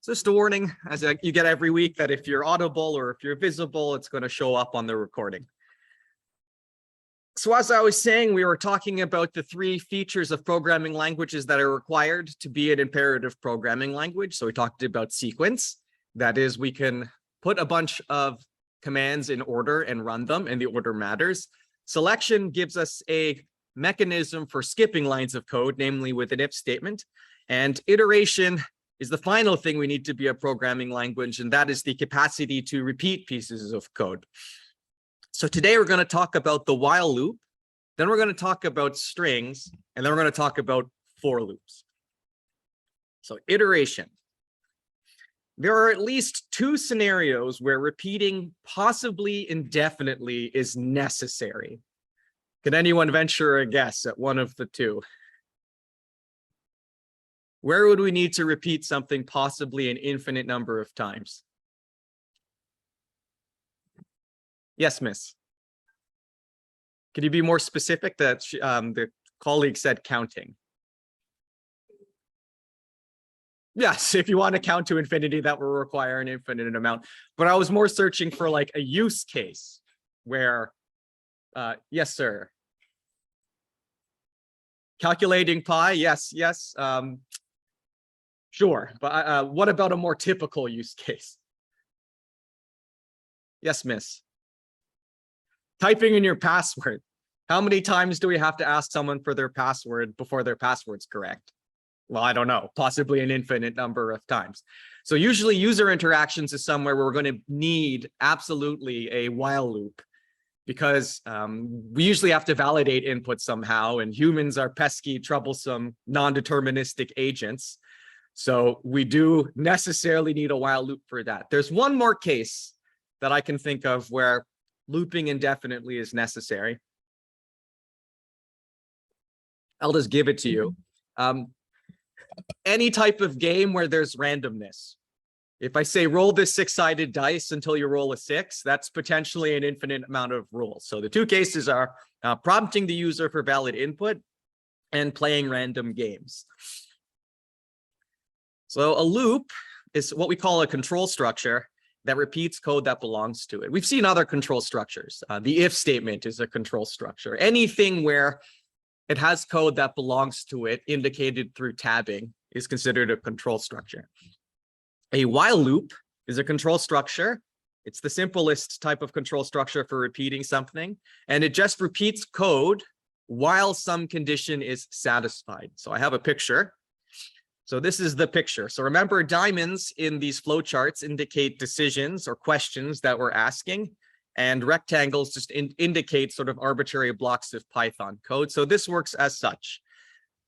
So just a warning, as you get every week, that if you're audible or if you're visible, it's going to show up on the recording. So as I was saying, we were talking about the three features of programming languages that are required to be an imperative programming language. So we talked about sequence. That is, we can put a bunch of commands in order and run them, and the order matters. Selection gives us a mechanism for skipping lines of code, namely with an if statement. And iteration is the final thing we need to be a programming language, and that is the capacity to repeat pieces of code. So today we're going to talk about the while loop, then we're going to talk about strings, and then we're going to talk about for loops. So iteration. There are at least two scenarios where repeating possibly indefinitely is necessary. Can anyone venture a guess at one of the two? Where would we need to repeat something possibly an infinite number of times? Yes, miss. Could you be more specific? That the colleague said counting. Yes, if you want to count to infinity, that will require an infinite amount. But I was more searching for like a use case where, yes, sir. Calculating pi, yes. Sure, but what about a more typical use case? Yes, miss. Typing in your password. How many times do we have to ask someone for their password before their password's correct? Well, I don't know, possibly an infinite number of times. So usually user interactions is somewhere where we're going to need absolutely a while loop, because we usually have to validate input somehow, and humans are pesky, troublesome, non-deterministic agents. So we do necessarily need a while loop for that. There's one more case that I can think of where looping indefinitely is necessary. I'll just give it to you. Any type of game where there's randomness. If I say roll this six-sided dice until you roll a six, that's potentially an infinite amount of rules. So the two cases are prompting the user for valid input and playing random games. So a loop is what we call a control structure that repeats code that belongs to it. We've seen other control structures. The if statement is a control structure. Anything where it has code that belongs to it indicated through tabbing is considered a control structure. A while loop is a control structure. It's the simplest type of control structure for repeating something, and it just repeats code while some condition is satisfied. So I have a picture. So this is the picture. So remember, diamonds in these flowcharts indicate decisions or questions that we're asking, and rectangles just indicate sort of arbitrary blocks of Python code. So this works as such.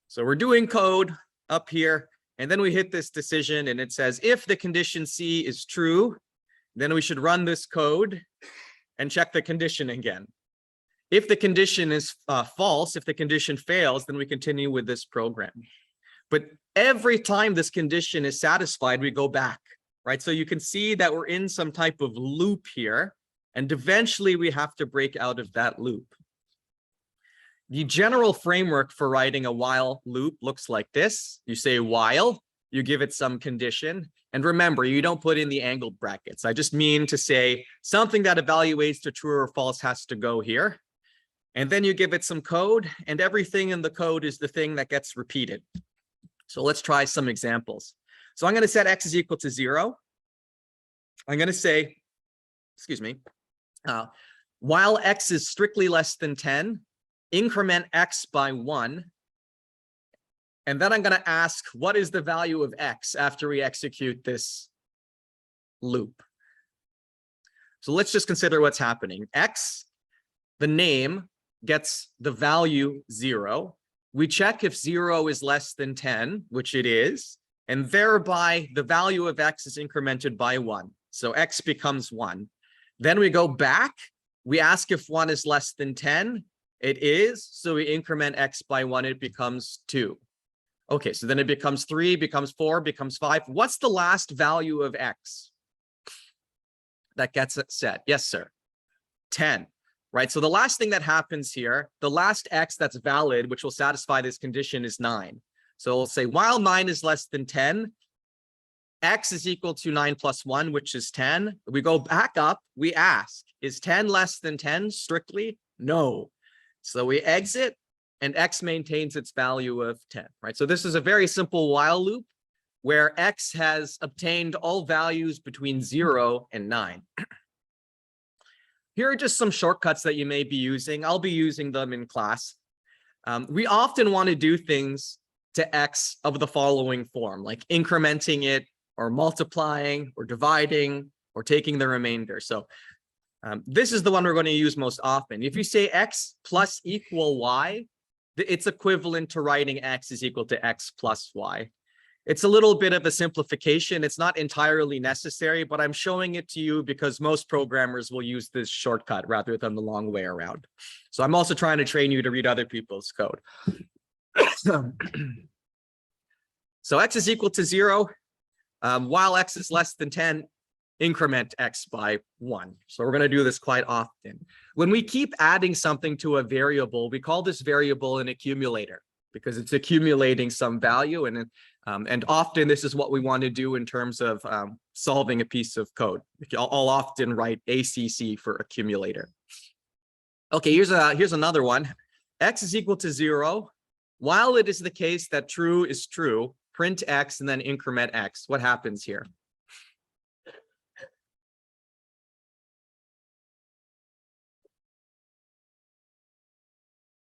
So we're doing code up here, and then we hit this decision, and it says, if the condition C is true, then we should run this code and check the condition again. If the condition is false, if the condition fails, then we continue with this program. But every time this condition is satisfied, we go back, right? So you can see that we're in some type of loop here, and eventually we have to break out of that loop. The general framework for writing a while loop looks like this. You say while, you give it some condition, and remember, you don't put in the angled brackets. I just mean to say something that evaluates to true or false has to go here. And then you give it some code, and everything in the code is the thing that gets repeated. So let's try some examples. So I'm going to set x is equal to 0. I'm going to say, excuse me, while x is strictly less than 10, increment x by 1. And then I'm going to ask, what is the value of x after we execute this loop? So let's just consider what's happening. X, the name, gets the value 0. We check if 0 is less than 10, which it is, and thereby the value of x is incremented by 1. So x becomes 1. Then we go back. We ask if 1 is less than 10. It is. So we increment x by 1. It becomes 2. Okay, so then it becomes 3, becomes 4, becomes 5. What's the last value of x that gets it set? Yes, sir. 10. Right, so the last thing that happens here, the last x that's valid, which will satisfy this condition, is 9. So we'll say while 9 is less than 10, x is equal to 9 plus 1, which is 10. We go back up, we ask, is 10 less than 10 strictly? No. So we exit, and x maintains its value of 10, right? So this is a very simple while loop where x has obtained all values between 0 and 9. Here are just some shortcuts that you may be using. I'll be using them in class. We often want to do things to x of the following form, like incrementing it, or multiplying, or dividing, or taking the remainder. So this is the one we're going to use most often. If you say x plus equal y, it's equivalent to writing x is equal to x plus y. It's a little bit of a simplification. It's not entirely necessary, but I'm showing it to you because most programmers will use this shortcut rather than the long way around. So I'm also trying to train you to read other people's code. So x is equal to 0. While x is less than 10, increment x by 1. So we're going to do this quite often. When we keep adding something to a variable, we call this variable an accumulator because it's accumulating some value. And often this is what we want to do in terms of solving a piece of code. I'll often write ACC for accumulator. Okay, here's another one. X is equal to 0. While it is the case that true is true, print x and then increment x. What happens here?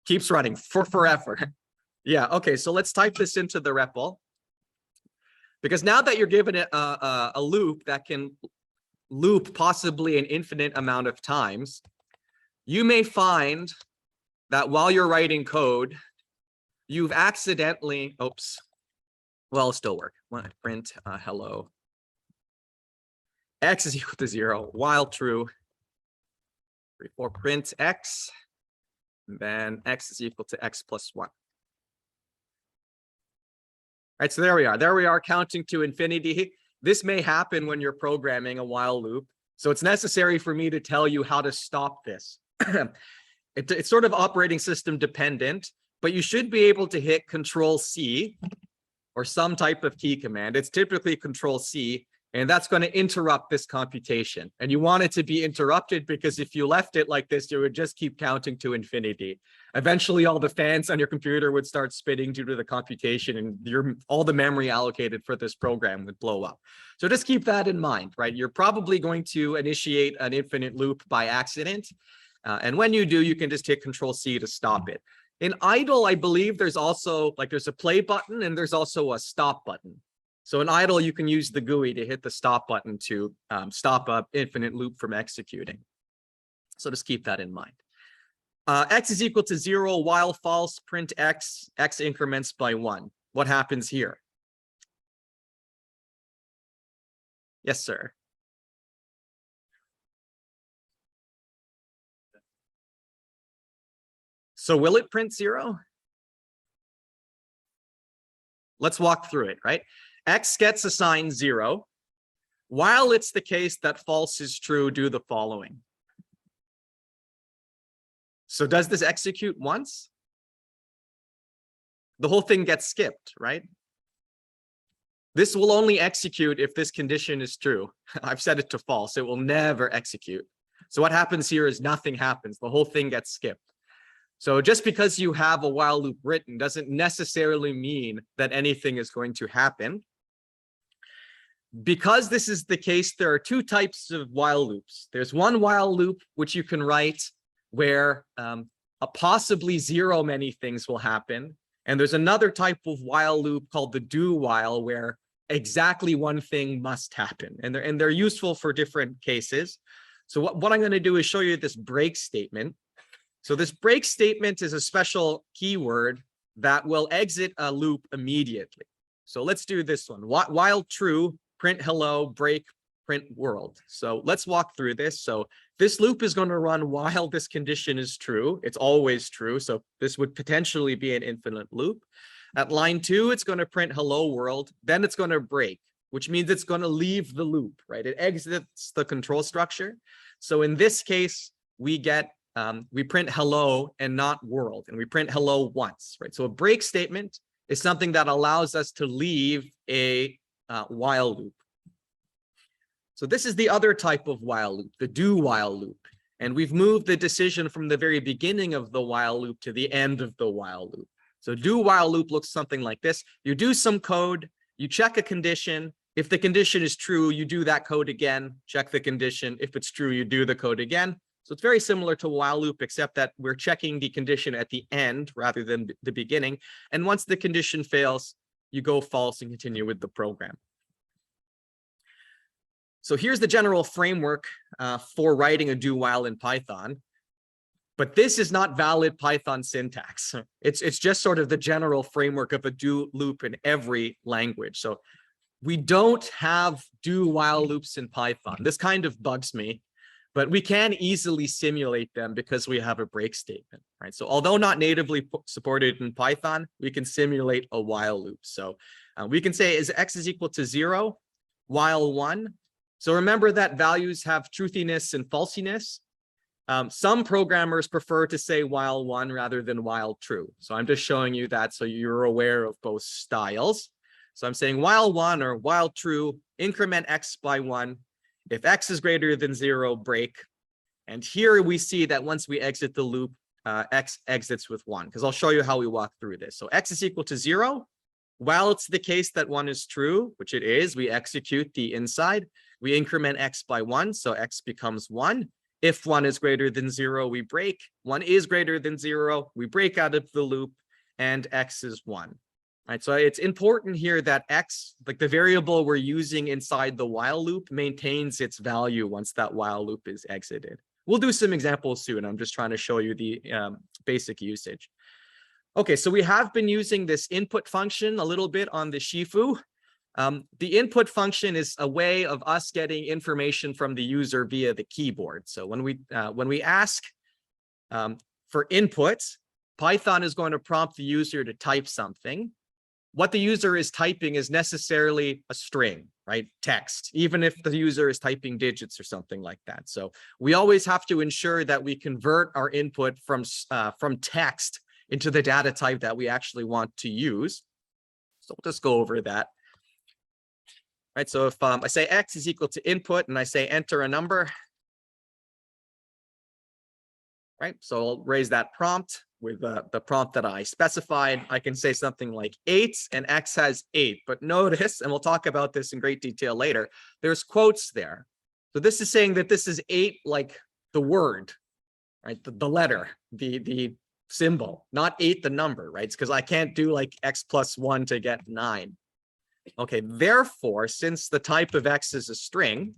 Keeps running for forever. Yeah, okay, so let's type this into the REPL. Because now that you're given it a loop that can loop possibly an infinite amount of times, you may find that while you're writing code, you've accidentally, oops, well, it'll still work. Print hello. X is equal to 0, while true. Or print x, and then x is equal to x plus 1. Right, so there we are. There we are counting to infinity. This may happen when you're programming a while loop. So it's necessary for me to tell you how to stop this. It's sort of operating system dependent, but you should be able to hit Control-C or some type of key command. It's typically Control-C, and that's going to interrupt this computation. And you want it to be interrupted because if you left it like this, you would just keep counting to infinity. Eventually, all the fans on your computer would start spinning due to the computation, and all the memory allocated for this program would blow up. So just keep that in mind, right? You're probably going to initiate an infinite loop by accident. And when you do, you can just hit Control-C to stop it. In idle, I believe there's also, there's a play button and there's also a stop button. So in idle, you can use the GUI to hit the stop button to stop an infinite loop from executing. So just keep that in mind. X is equal to 0, while false, print x, x increments by 1. What happens here? Yes, sir. So will it print 0? Let's walk through it, right? X gets assigned 0. While it's the case that false is true, do the following. So does this execute once? The whole thing gets skipped, right? This will only execute if this condition is true. I've set it to false. It will never execute. So what happens here is nothing happens. The whole thing gets skipped. So just because you have a while loop written doesn't necessarily mean that anything is going to happen. Because this is the case, there are two types of while loops. There's one while loop, which you can write where possibly 0 many things will happen. And there's another type of while loop called the do while, where exactly one thing must happen. And they're useful for different cases. So what I'm going to do is show you this break statement. So this break statement is a special keyword that will exit a loop immediately. So let's do this one. While true, print hello, break, print world. So let's walk through this. So this loop is going to run while this condition is true. It's always true. So this would potentially be an infinite loop. At line 2, it's going to print hello world. Then it's going to break, which means it's going to leave the loop, right? It exits the control structure. So in this case, we print hello and not world, and we print hello once, right? So a break statement is something that allows us to leave a while loop. So this is the other type of while loop, the do while loop. And we've moved the decision from the very beginning of the while loop to the end of the while loop. So do while loop looks something like this. You do some code, you check a condition. If the condition is true, you do that code again, check the condition. If it's true, you do the code again. So it's very similar to while loop, except that we're checking the condition at the end rather than the beginning. And once the condition fails, you go false and continue with the program. So here's the general framework for writing a do while in Python. But this is not valid Python syntax. It's just sort of the general framework of a do loop in every language. So we don't have do while loops in Python. This kind of bugs me, but we can easily simulate them because we have a break statement, right? So although not natively supported in Python, we can simulate a while loop. So we can say is x is equal to 0 while 1. So remember that values have truthiness and falsiness. Some programmers prefer to say while 1 rather than while true. So I'm just showing you that so you're aware of both styles. So I'm saying while 1 or while true, increment x by 1. If x is greater than 0, break. And here we see that once we exit the loop, x exits with 1, because I'll show you how we walk through this. So x is equal to 0. While it's the case that 1 is true, which it is, we execute the inside. We increment x by 1, so x becomes 1. If 1 is greater than 0, we break. 1 is greater than 0, we break out of the loop, and x is 1. Right, so it's important here that x, like the variable we're using inside the while loop, maintains its value once that while loop is exited. We'll do some examples soon. I'm just trying to show you the basic usage. Okay, so we have been using this input function a little bit on the Shifu. The input function is a way of us getting information from the user via the keyboard. So when we ask for input, Python is going to prompt the user to type something. What the user is typing is necessarily a string, right? Text, even if the user is typing digits or something like that. So we always have to ensure that we convert our input from text into the data type that we actually want to use. So we'll just go over that. Right, so if I say x is equal to input and I say enter a number, right? So I'll raise that prompt with the prompt that I specified. I can say something like 8 and x has 8, but notice, and we'll talk about this in great detail later, there's quotes there. So this is saying that this is 8 like the word, right? The letter, the symbol, not 8 the number, right? It's because I can't do like x plus 1 to get 9. Okay, therefore, since the type of x is a string,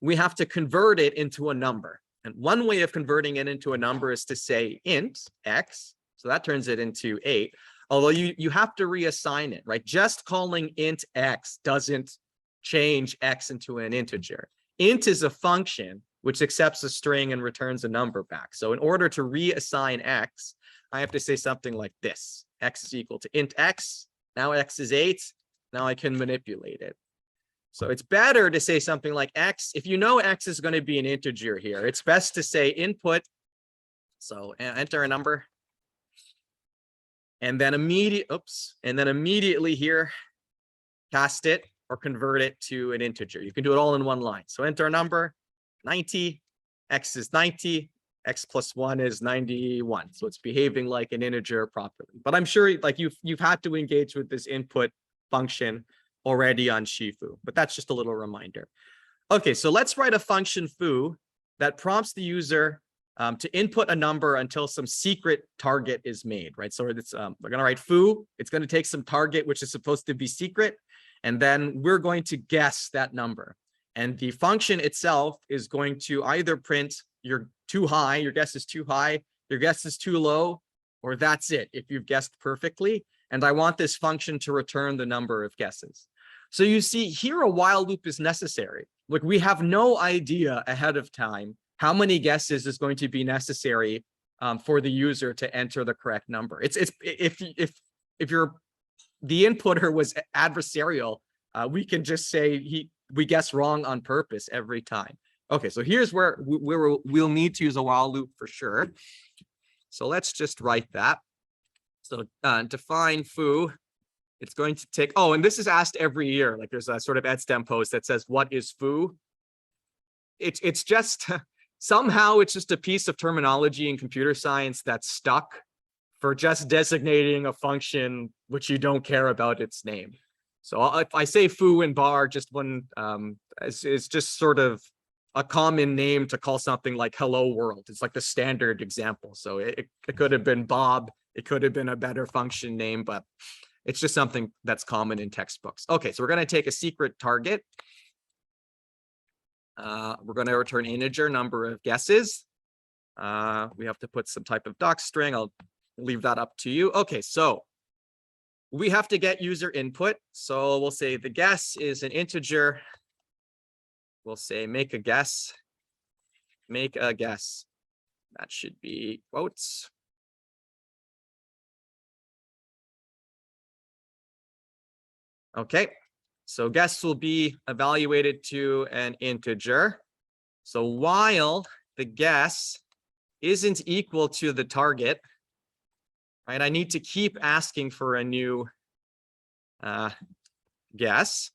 we have to convert it into a number. And one way of converting it into a number is to say int x. So that turns it into 8. Although you have to reassign it, right? Just calling int x doesn't change x into an integer. Int is a function which accepts a string and returns a number back. So in order to reassign x, I have to say something like this. X is equal to int x. Now x is 8. Now I can manipulate it. So it's better to say something like x. If you know x is going to be an integer here, it's best to say input. So enter a number. And then immediately here, cast it or convert it to an integer. You can do it all in one line. So enter a number, 90, x is 90. X plus 1 is 91. So it's behaving like an integer properly. But I'm sure like you've had to engage with this input function already on Shifu, but that's just a little reminder. Okay, so let's write a function foo that prompts the user to input a number until some secret target is made, right? So it's we're going to write foo. It's going to take some target, which is supposed to be secret, and then we're going to guess that number. And the function itself is going to either print you're too high, your guess is too high, your guess is too low, or that's it if you've guessed perfectly. And I want this function to return the number of guesses. So you see here a while loop is necessary. Look, we have no idea ahead of time how many guesses is going to be necessary for the user to enter the correct number. If the inputter was adversarial, we can just say we guess wrong on purpose every time. Okay, so here's where we'll need to use a while loop for sure. So let's just write that. So define foo It's going to take, oh, and this is asked every year. Like there's a sort of EdStem post that says, what is foo? It's just, somehow it's just a piece of terminology in computer science that's stuck for just designating a function which you don't care about its name. So if I say foo and bar, just one, it's just sort of a common name to call something like hello world. It's like the standard example. So it could have been Bob. It could have been a better function name, but it's just something that's common in textbooks. Okay, so we're going to take a secret target. We're going to return integer number of guesses. We have to put some type of doc string. I'll leave that up to you. Okay, so we have to get user input. So we'll say the guess is an integer. We'll say make a guess. Make a guess. That should be quotes. Okay, so guess will be evaluated to an integer. So while the guess isn't equal to the target, right, I need to keep asking for a new guess.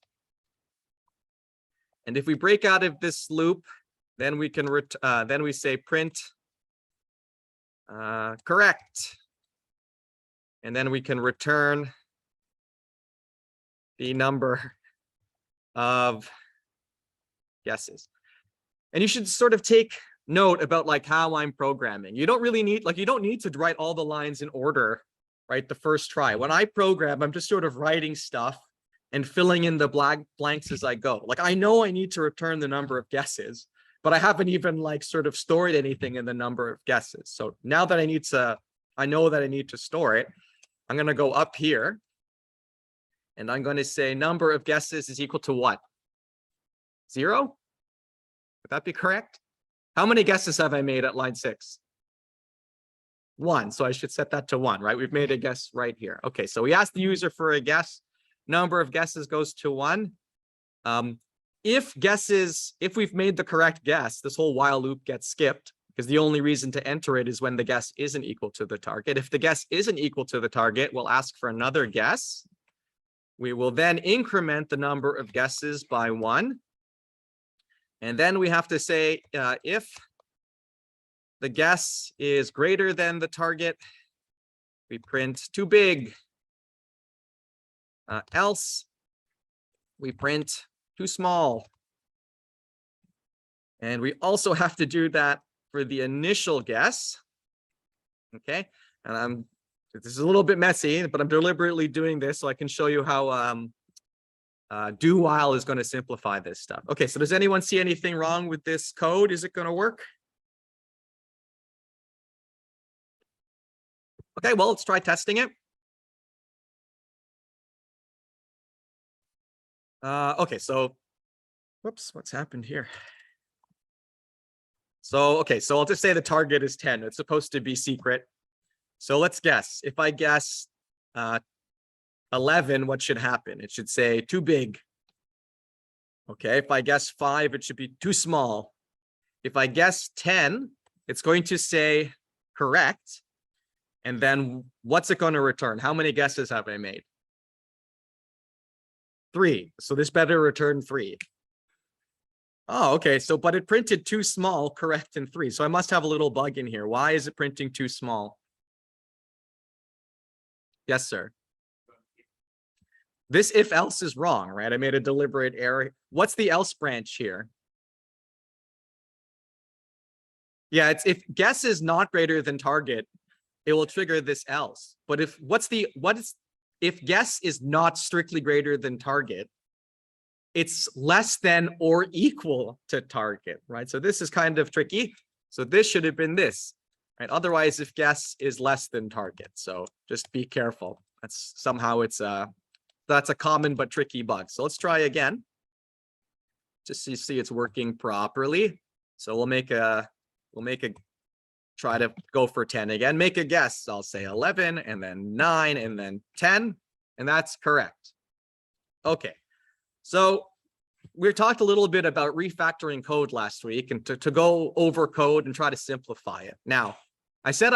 And if we break out of this loop, then we can then we say print correct, and then we can return the number of guesses. And you should sort of take note about like how I'm programming. You don't really need, like, you don't need to write all the lines in order, right, the first try. When I program, I'm just sort of writing stuff and filling in the blanks as I go. Like, I know I need to return the number of guesses, but I haven't even like sort of stored anything in the number of guesses. So now that I know that I need to store it, I'm going to go up here and I'm going to say number of guesses is equal to what? 0? Would that be correct? How many guesses have I made at line 6? 1. So I should set that to 1, right? We've made a guess right here. Okay, so we asked the user for a guess. Number of guesses goes to 1. If we've made the correct guess, this whole while loop gets skipped because the only reason to enter it is when the guess isn't equal to the target. If the guess isn't equal to the target, we'll ask for another guess. We will then increment the number of guesses by 1. And then we have to say if the guess is greater than the target, we print too big. Else, we print too small. And we also have to do that for the initial guess. Okay, and this is a little bit messy, but I'm deliberately doing this so I can show you how do while is going to simplify this stuff. Okay, so does anyone see anything wrong with this code? Is it going to work? Okay, well, let's try testing it. Okay, so whoops, what's happened here? So, okay, so I'll just say the target is 10. It's supposed to be secret. So let's guess. If I guess 11, what should happen? It should say too big. Okay, if I guess 5, it should be too small. If I guess 10, it's going to say correct. And then what's it going to return? How many guesses have I made? 3. So this better return 3. Oh, okay. So, but it printed too small, correct, and 3. So I must have a little bug in here. Why is it printing too small? Yes, sir. This if else is wrong, right? I made a deliberate error. What's the else branch here? Yeah, it's if guess is not greater than target, it will trigger this else. But if if guess is not strictly greater than target, it's less than or equal to target, right? So this is kind of tricky. So this should have been this, right? Otherwise, if guess is less than target, so just be careful. That's somehow that's a common but tricky bug. So let's try again, just to see it's working properly. So try to go for 10 again. Make a guess. I'll say 11 and then 9 and then 10, and that's correct. Okay. So we talked a little bit about refactoring code last week and to go over code and try to simplify it. Now, I said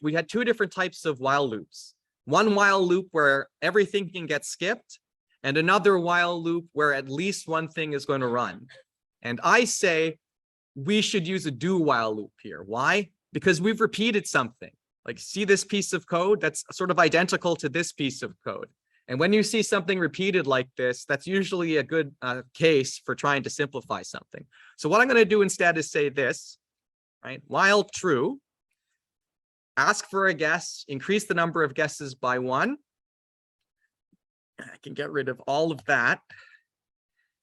we had two different types of while loops. one while loop where everything can get skipped, and another while loop where at least one thing is going to run. And I say we should use a do while loop here. Why? Because we've repeated something. Like, see this piece of code that's sort of identical to this piece of code. And when you see something repeated like this, that's usually a good case for trying to simplify something. So what I'm going to do instead is say this, right? While true, ask for a guess, increase the number of guesses by 1. I can get rid of all of that.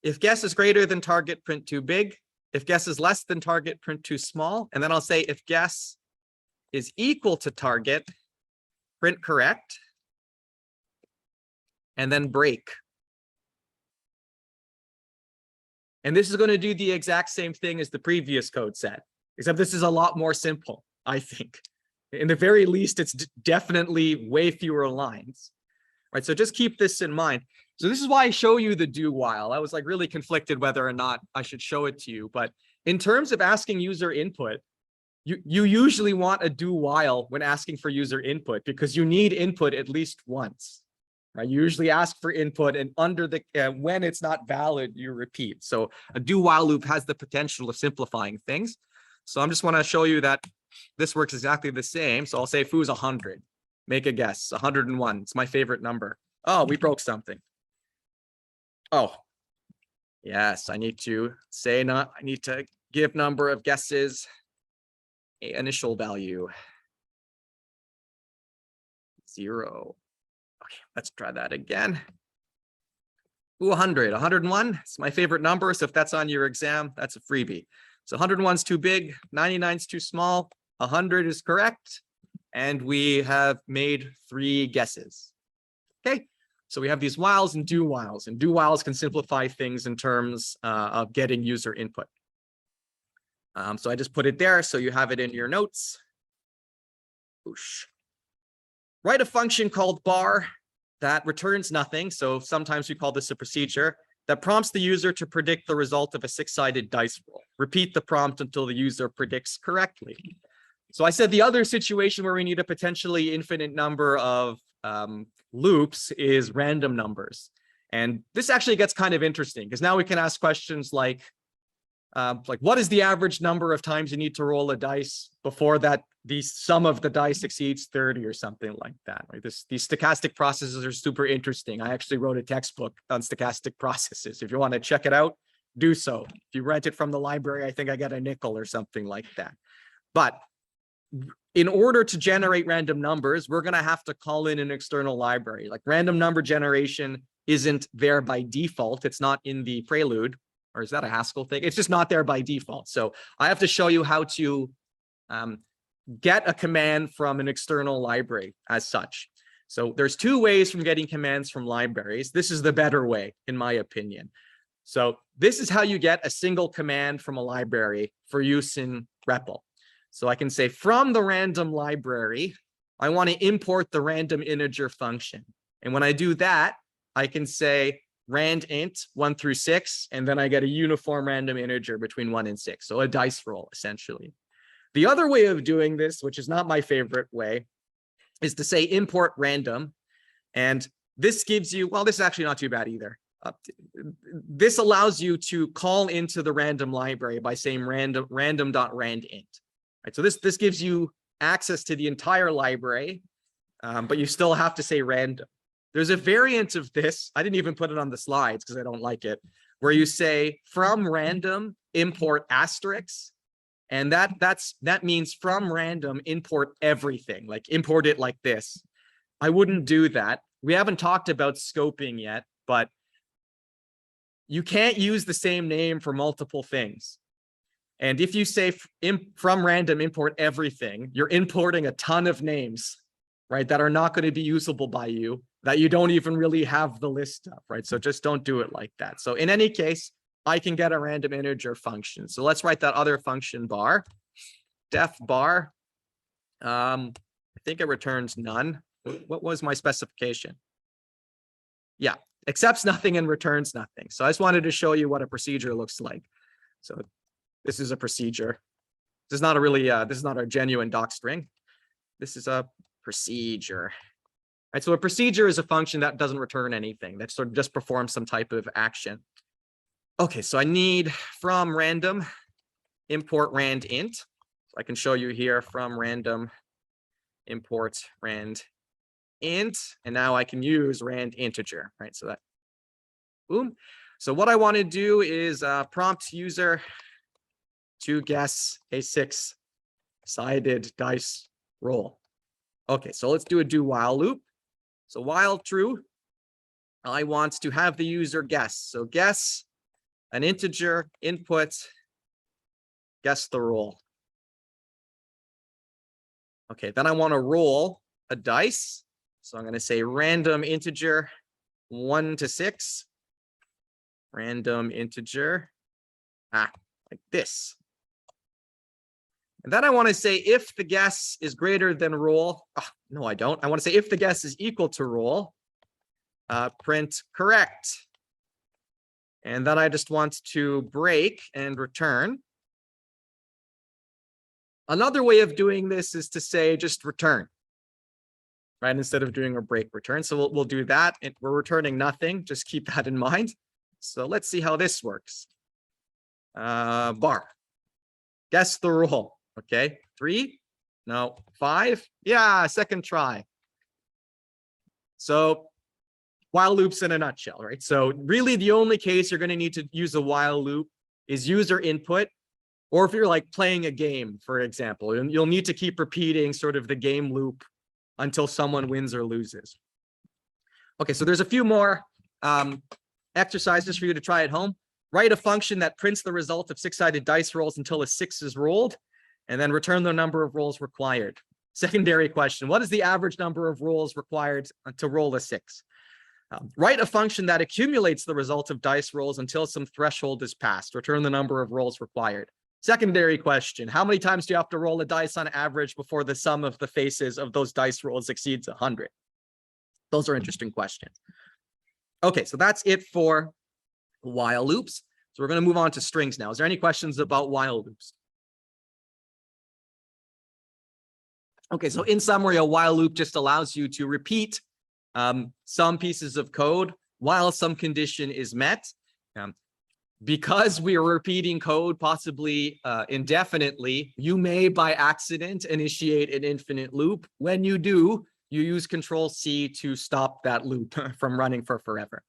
If guess is greater than target, print too big. If guess is less than target, print too small. And then I'll say if guess is equal to target, print correct. And then break. And this is going to do the exact same thing as the previous code set, except this is a lot more simple, I think. In the very least, it's definitely way fewer lines. Right, so just keep this in mind. So this is why I show you the do while. I was like really conflicted whether or not I should show it to you. But in terms of asking user input, you usually want a do while when asking for user input, because you need input at least once. Right? You usually ask for input, and under the when it's not valid, you repeat. So a do while loop has the potential of simplifying things. So I'm just want to show you that this works exactly the same. So I'll say foo is 100. Make a guess. 101. It's my favorite number. Oh, we broke something. Oh, yes. I need to say not. I need to give number of guesses a initial value 0. Okay, let's try that again. Ooh, 100. 101. It's my favorite number. So if that's on your exam, that's a freebie. So 101 is too big. 99 is too small. 100 is correct. And we have made 3 guesses. Okay, so we have these whiles and do whiles can simplify things in terms of getting user input. So I just put it there so you have it in your notes. Whoosh. Write a function called bar that returns nothing. So sometimes we call this a procedure that prompts the user to predict the result of a 6-sided dice roll. Repeat the prompt until the user predicts correctly. So I said the other situation where we need a potentially infinite number of loops is random numbers. And this actually gets kind of interesting because now we can ask questions like what is the average number of times you need to roll a dice before that the sum of the dice exceeds 30 or something like that, right? These stochastic processes are super interesting. I actually wrote a textbook on stochastic processes. If you want to check it out, do so. If you rent it from the library, I think I got a nickel or something like that. But in order to generate random numbers, we're going to have to call in an external library. Like random number generation isn't there by default. It's not in the prelude. Or is that a Haskell thing? It's just not there by default. So I have to show you how to get a command from an external library as such. So there's 2 ways from getting commands from libraries. This is the better way, in my opinion. So this is how you get a single command from a library for use in REPL. So I can say from the random library, I want to import the random integer function. And when I do that, I can say rand int 1 through 6, and then I get a uniform random integer between 1 and 6. So a dice roll, essentially. The other way of doing this, which is not my favorite way, is to say import random. And this gives you, well, this is actually not too bad either. This allows you to call into the random library by saying random.randint. Right, so this gives you access to the entire library, but you still have to say random. There's a variant of this. I didn't even put it on the slides because I don't like it, where you say from random import asterisk, and that means from random import everything, like import it like this. I wouldn't do that. We haven't talked about scoping yet, but you can't use the same name for multiple things. And if you say from random import everything, you're importing a ton of names, right, that are not going to be usable by you, that you don't even really have the list of, right? So just don't do it like that. So in any case, I can get a random integer function. So let's write that other function bar, def bar. I think it returns none. What was my specification? Yeah, accepts nothing and returns nothing. So I just wanted to show you what a procedure looks like. So this is a procedure. This is not a really, this is not a genuine doc string. This is a procedure. Right? So a procedure is a function that doesn't return anything, that sort of just performs some type of action. Okay, so I need from random import rand int. So I can show you here from random import rand int, and now I can use rand integer, right? So that, boom. So what I want to do is prompt user to guess a 6-sided dice roll. Okay, so let's do a do while loop. So while true, I want to have the user guess. So guess an integer input, guess the roll. Okay, then I want to roll a dice. So I'm going to say random integer 1 to 6. Random integer, like this. And then I want to say if the guess is greater than roll. Oh, no, I don't. I want to say if the guess is equal to roll, print correct. And then I just want to break and return. Another way of doing this is to say just return, right? Instead of doing a break return. So we'll do that. And we're returning nothing. Just keep that in mind. So let's see how this works. Bar. Guess the roll. Okay. 3. No. 5. Yeah, second try. So while loops in a nutshell, right? So really the only case you're going to need to use a while loop is user input. Or if you're like playing a game, for example, you'll need to keep repeating sort of the game loop until someone wins or loses. Okay, so there's a few more exercises for you to try at home. Write a function that prints the result of 6-sided dice rolls until a 6 is rolled, and then return the number of rolls required. Secondary question, what is the average number of rolls required to roll a 6? Write a function that accumulates the result of dice rolls until some threshold is passed. Return the number of rolls required. Secondary question, how many times do you have to roll a dice on average before the sum of the faces of those dice rolls exceeds 100? Those are interesting questions. Okay, so that's it for while loops. So we're going to move on to strings now. Is there any questions about while loops? Okay, so in summary, a while loop just allows you to repeat some pieces of code while some condition is met. Because we are repeating code possibly indefinitely, you may by accident initiate an infinite loop. When you do, you use Control-C to stop that loop from running for forever.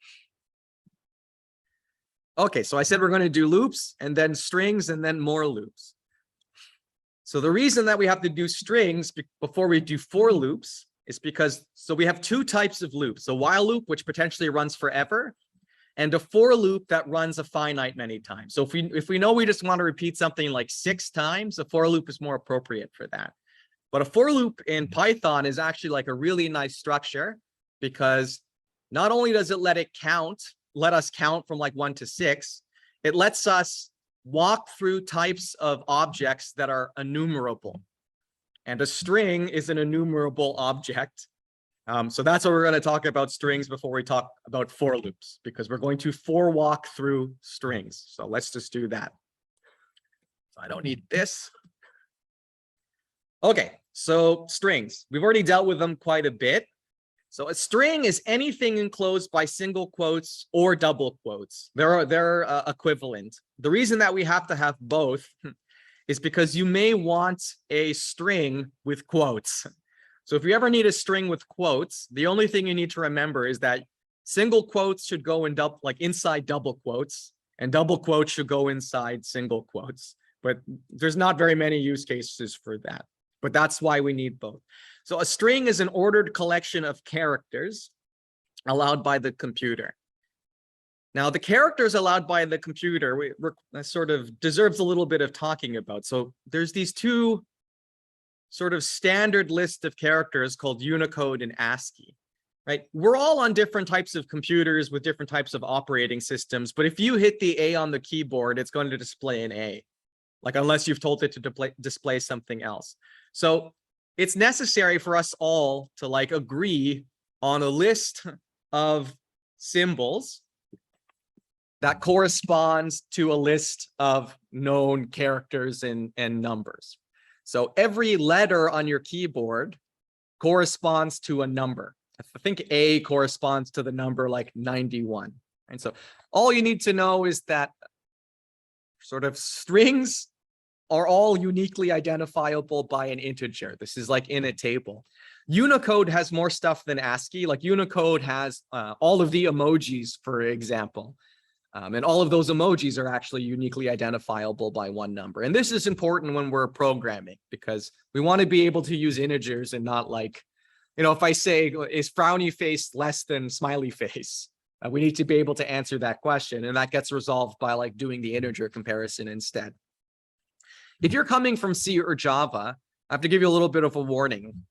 Okay, so I said we're going to do loops and then strings and then more loops. So the reason that we have to do strings before we do for loops is because, so we have two types of loops. A while loop, which potentially runs forever, and a for loop that runs a finite many times. So if we know we just want to repeat something like 6 times, a for loop is more appropriate for that. But a for loop in Python is actually like a really nice structure, because not only does it let us count from like 1 to 6, it lets us walk through types of objects that are enumerable. And a string is an enumerable object. So that's what we're going to talk about strings before we talk about for loops, because we're going to for walk through strings. So let's just do that. So I don't need this. Okay, so strings. We've already dealt with them quite a bit. So a string is anything enclosed by single quotes or double quotes. They're equivalent. The reason that we have to have both is because you may want a string with quotes. So if you ever need a string with quotes, the only thing you need to remember is that single quotes should go in inside double quotes, and double quotes should go inside single quotes. But there's not very many use cases for that. But that's why we need both. So a string is an ordered collection of characters allowed by the computer. Now, the characters allowed by the computer sort of deserves a little bit of talking about. So there's these two sort of standard list of characters called Unicode and ASCII, right? We're all on different types of computers with different types of operating systems, but if you hit the A on the keyboard, it's going to display an A, like unless you've told it to display something else. So it's necessary for us all to like agree on a list of symbols that corresponds to a list of known characters and numbers. So every letter on your keyboard corresponds to a number. I think A corresponds to the number like 91. And so all you need to know is that sort of strings are all uniquely identifiable by an integer. This is like in a table. Unicode has more stuff than ASCII. Like Unicode has all of the emojis, for example. And all of those emojis are actually uniquely identifiable by one number. And this is important when we're programming because we want to be able to use integers and not like, you know, if I say, is frowny face less than smiley face? We need to be able to answer that question. And that gets resolved by like doing the integer comparison instead. If you're coming from C or Java, I have to give you a little bit of a warning.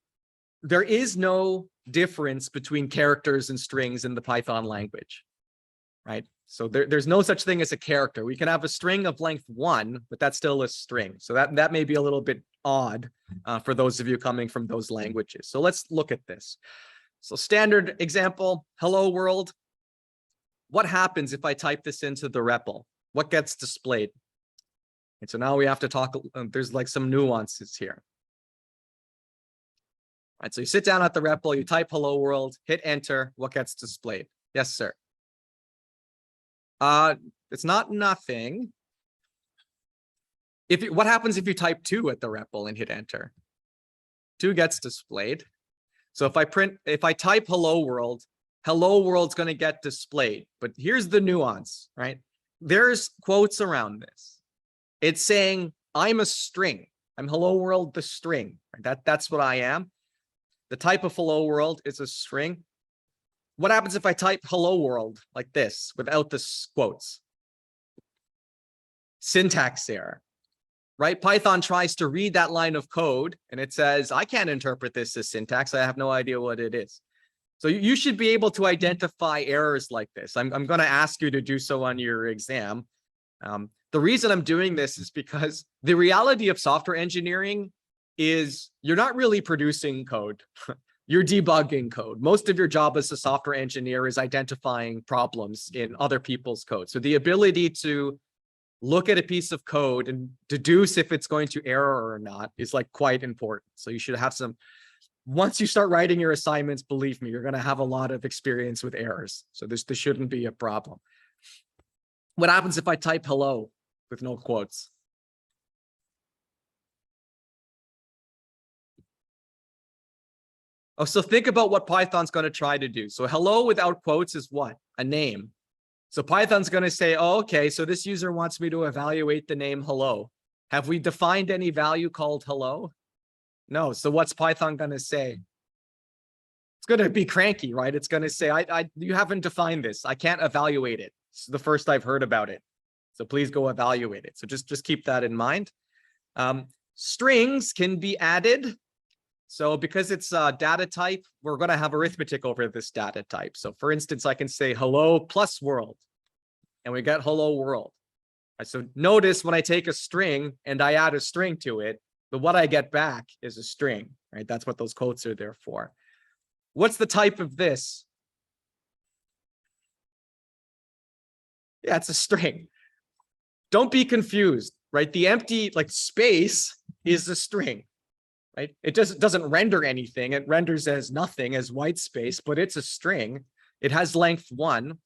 There is no difference between characters and strings in the Python language, right? So there's no such thing as a character. We can have a string of length 1, but that's still a string. So that may be a little bit odd for those of you coming from those languages. So let's look at this. So standard example, hello world. What happens if I type this into the REPL? What gets displayed? And so now we have to talk, there's like some nuances here. All right, so you sit down at the REPL, you type hello world, hit enter, what gets displayed? Yes, sir. It's not nothing. What happens if you type 2 at the REPL and hit enter? 2 gets displayed. So if I type hello world's going to get displayed. But here's the nuance, right? There's quotes around this. It's saying I'm a string. I'm hello world, the string. That's what I am. The type of hello world is a string. What happens if I type hello world like this without the quotes? Syntax error, right? Python tries to read that line of code and it says, I can't interpret this as syntax. I have no idea what it is. So you should be able to identify errors like this. I'm going to ask you to do so on your exam. The reason I'm doing this is because the reality of software engineering is you're not really producing code. You're debugging code. Most of your job as a software engineer is identifying problems in other people's code. So the ability to look at a piece of code and deduce if it's going to error or not is like quite important. So you should have some, once you start writing your assignments, believe me, you're going to have a lot of experience with errors. So this shouldn't be a problem. What happens if I type hello with no quotes? Oh, so think about what Python's going to try to do. So hello without quotes is what? A name. So Python's going to say, oh, okay, so this user wants me to evaluate the name hello. Have we defined any value called hello? No. So what's Python going to say? It's going to be cranky, right? It's going to say, you haven't defined this. I can't evaluate it. It's the first I've heard about it. So please go evaluate it. So just keep that in mind. Strings can be added. So because it's a data type, we're going to have arithmetic over this data type. So for instance, I can say hello plus world, and we get hello world. Right, so notice when I take a string and I add a string to it, but what I get back is a string, right? That's what those quotes are there for. What's the type of this? Yeah, it's a string. Don't be confused, right? The empty like space is a string. Right? It doesn't render anything. It renders as nothing, as white space, but it's a string. It has length 1.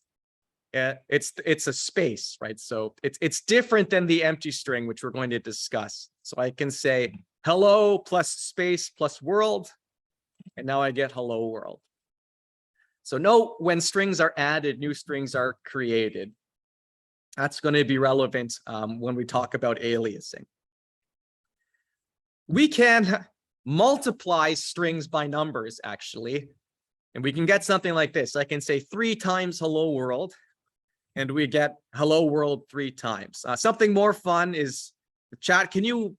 It's a space, right? So it's different than the empty string, which we're going to discuss. So I can say hello plus space plus world, and now I get hello world. So note when strings are added, new strings are created. That's going to be relevant when we talk about aliasing. We can multiply strings by numbers, actually, and we can get something like this. I can say 3 times hello world, and we get hello world 3 times. Something more fun is, chat, can you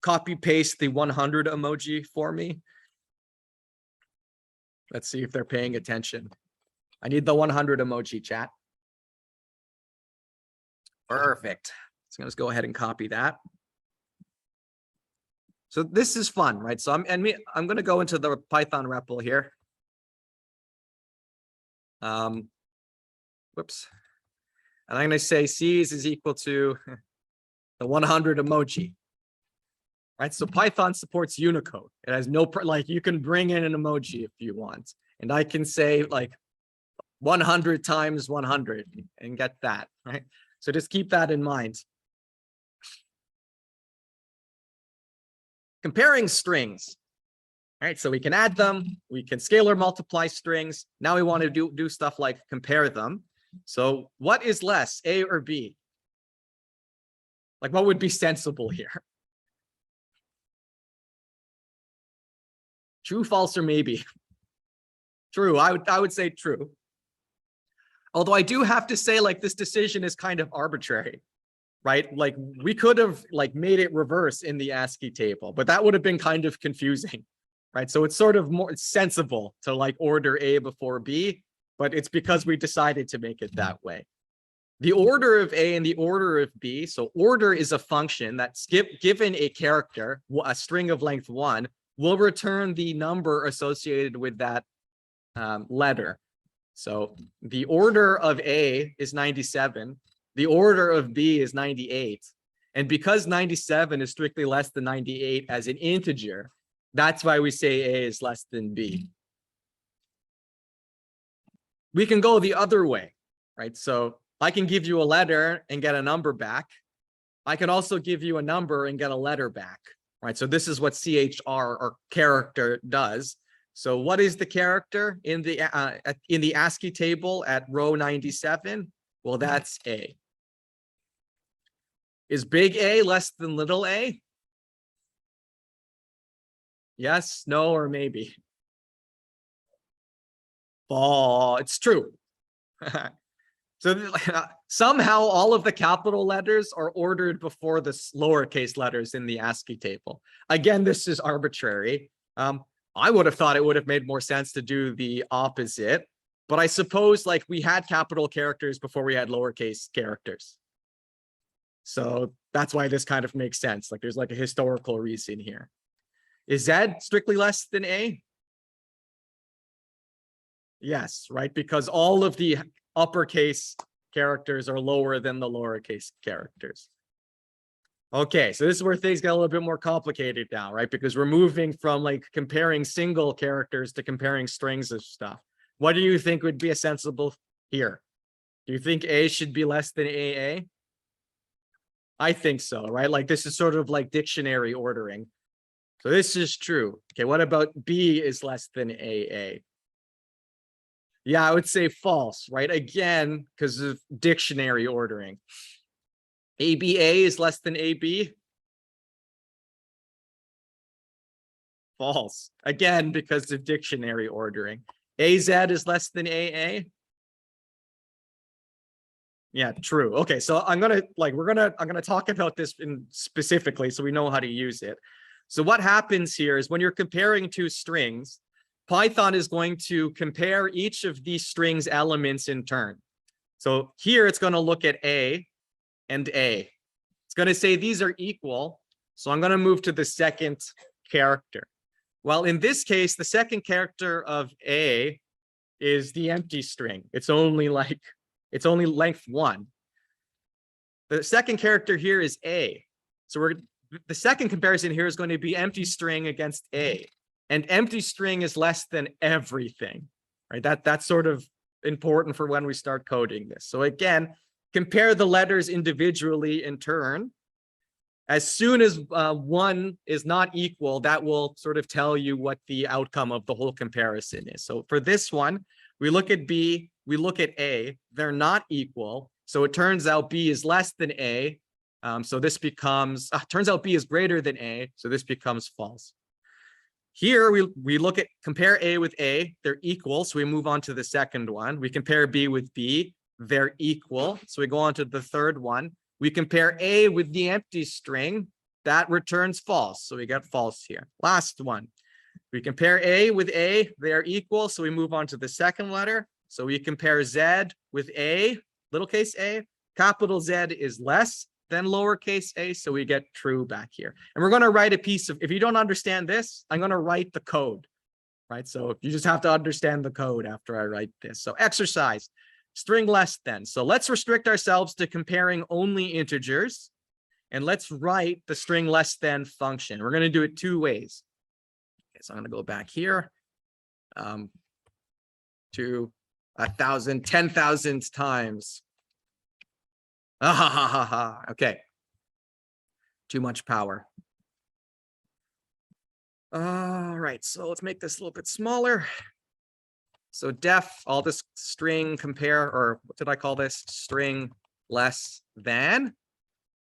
copy paste the 100 emoji for me? Let's see if they're paying attention. I need the 100 emoji, chat. Perfect. So let's go ahead and copy that. So this is fun, right? So I'm going to go into the Python REPL here. Whoops. And I'm going to say C's is equal to the 100 emoji, right? So Python supports Unicode. It has no, like you can bring in an emoji if you want. And I can say like 100 times 100 and get that, right? So just keep that in mind. Comparing strings. All right, so we can add them, we can scalar multiply strings. Now we want to do stuff like compare them. So what is less, A or B? Like what would be sensible here? True, false, or maybe? True, I would say true. Although I do have to say, like, this decision is kind of arbitrary, right? Like we could have like made it reverse in the ASCII table, but that would have been kind of confusing, right? So it's sort of more sensible to like order A before B, but it's because we decided to make it that way. The order of A and the order of B. So order is a function that's given a character, a string of length 1, will return the number associated with that letter. So the order of A is 97. The order of B is 98. And because 97 is strictly less than 98 as an integer, that's why we say A is less than B. We can go the other way, right? So I can give you a letter and get a number back. I can also give you a number and get a letter back, right? So this is what CHR or character does. So what is the character in the ASCII table at row 97? Well, that's A. Is big A less than little a? Yes, no, or maybe? Oh, it's true. So somehow all of the capital letters are ordered before the lowercase letters in the ASCII table. Again, this is arbitrary. I would have thought it would have made more sense to do the opposite, but I suppose like we had capital characters before we had lowercase characters. So that's why this kind of makes sense. Like there's like a historical reason here. Is Z strictly less than A? Yes, right? Because all of the uppercase characters are lower than the lowercase characters. Okay, so this is where things get a little bit more complicated now, right? Because we're moving from like comparing single characters to comparing strings of stuff. What do you think would be a sensible here? Do you think A should be less than AA? I think so, right? Like this is sort of like dictionary ordering. So this is true. Okay, what about B is less than AA? Yeah, I would say false, right? Again, because of dictionary ordering. ABA is less than AB? False. Again, because of dictionary ordering. AZ is less than AA? Yeah, true. Okay, so I'm gonna talk about this specifically so we know how to use it. So what happens here is when you're comparing two strings, Python is going to compare each of these strings elements in turn. So here it's going to look at A and A. It's going to say these are equal. So I'm going to move to the second character. Well, in this case, the second character of A is the empty string. It's only length 1. The second character here is A. So the second comparison here is going to be empty string against A. And empty string is less than everything, right? That's sort of important for when we start coding this. So again, compare the letters individually in turn. As soon as one is not equal, that will sort of tell you what the outcome of the whole comparison is. So for this one, we look at B, we look at A, they're not equal. So it turns out B is less than A. So this becomes, turns out B is greater than A. So this becomes false. Here we look at compare A with A, they're equal. So we move on to the second one. We compare B with B, they're equal. So we go on to the third one. We compare A with the empty string, that returns false. So we get false here. Last one. We compare A with A, they're equal. So we move on to the second letter. So we compare Z with A, lowercase a, capital Z is less than lowercase a, so we get true back here. And we're going to write a piece of, if you don't understand this, I'm going to write the code, right? So you just have to understand the code after I write this. So exercise, string less than. So let's restrict ourselves to comparing only integers, and let's write the string less than function. We're going to do it two ways. Okay, so I'm going to go back here. to 1,000, 10,000 times. Ah, ha, ha, ha, ha. Okay. Too much power. All right, so let's make this a little bit smaller. So def, all this string compare, or what did I call this? String less than.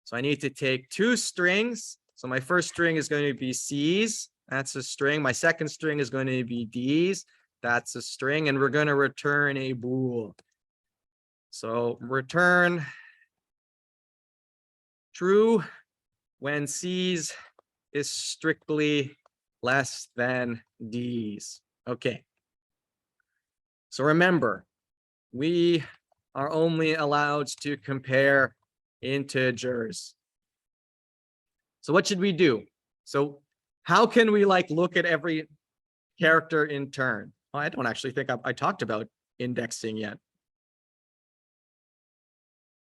So I need to take two strings. So my first string is going to be C's. That's a string. My second string is going to be D's. That's a string. And we're going to return a bool. So return true when C's is strictly less than D's. Okay. So remember, we are only allowed to compare integers. So what should we do? So how can we like look at every character in turn? Well, I don't actually think I talked about indexing yet.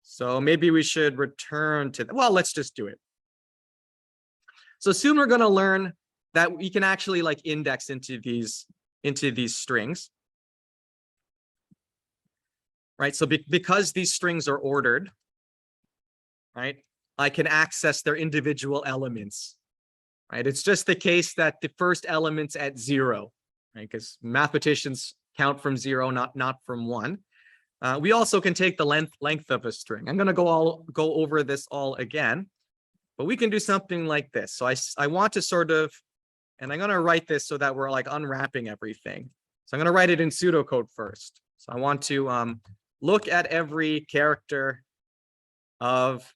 So maybe we should return to, well, let's just do it. So soon we're going to learn that we can actually like index into these strings. Right, so because these strings are ordered, right, I can access their individual elements, right? It's just the case that the first element's at 0, right? Because mathematicians count from 0, not from 1. We also can take the length of a string. I'm going to go over this all again, but we can do something like this. So I want to sort of, and I'm going to write this so that we're like unwrapping everything. So I'm going to write it in pseudocode first. So I want to look at every character of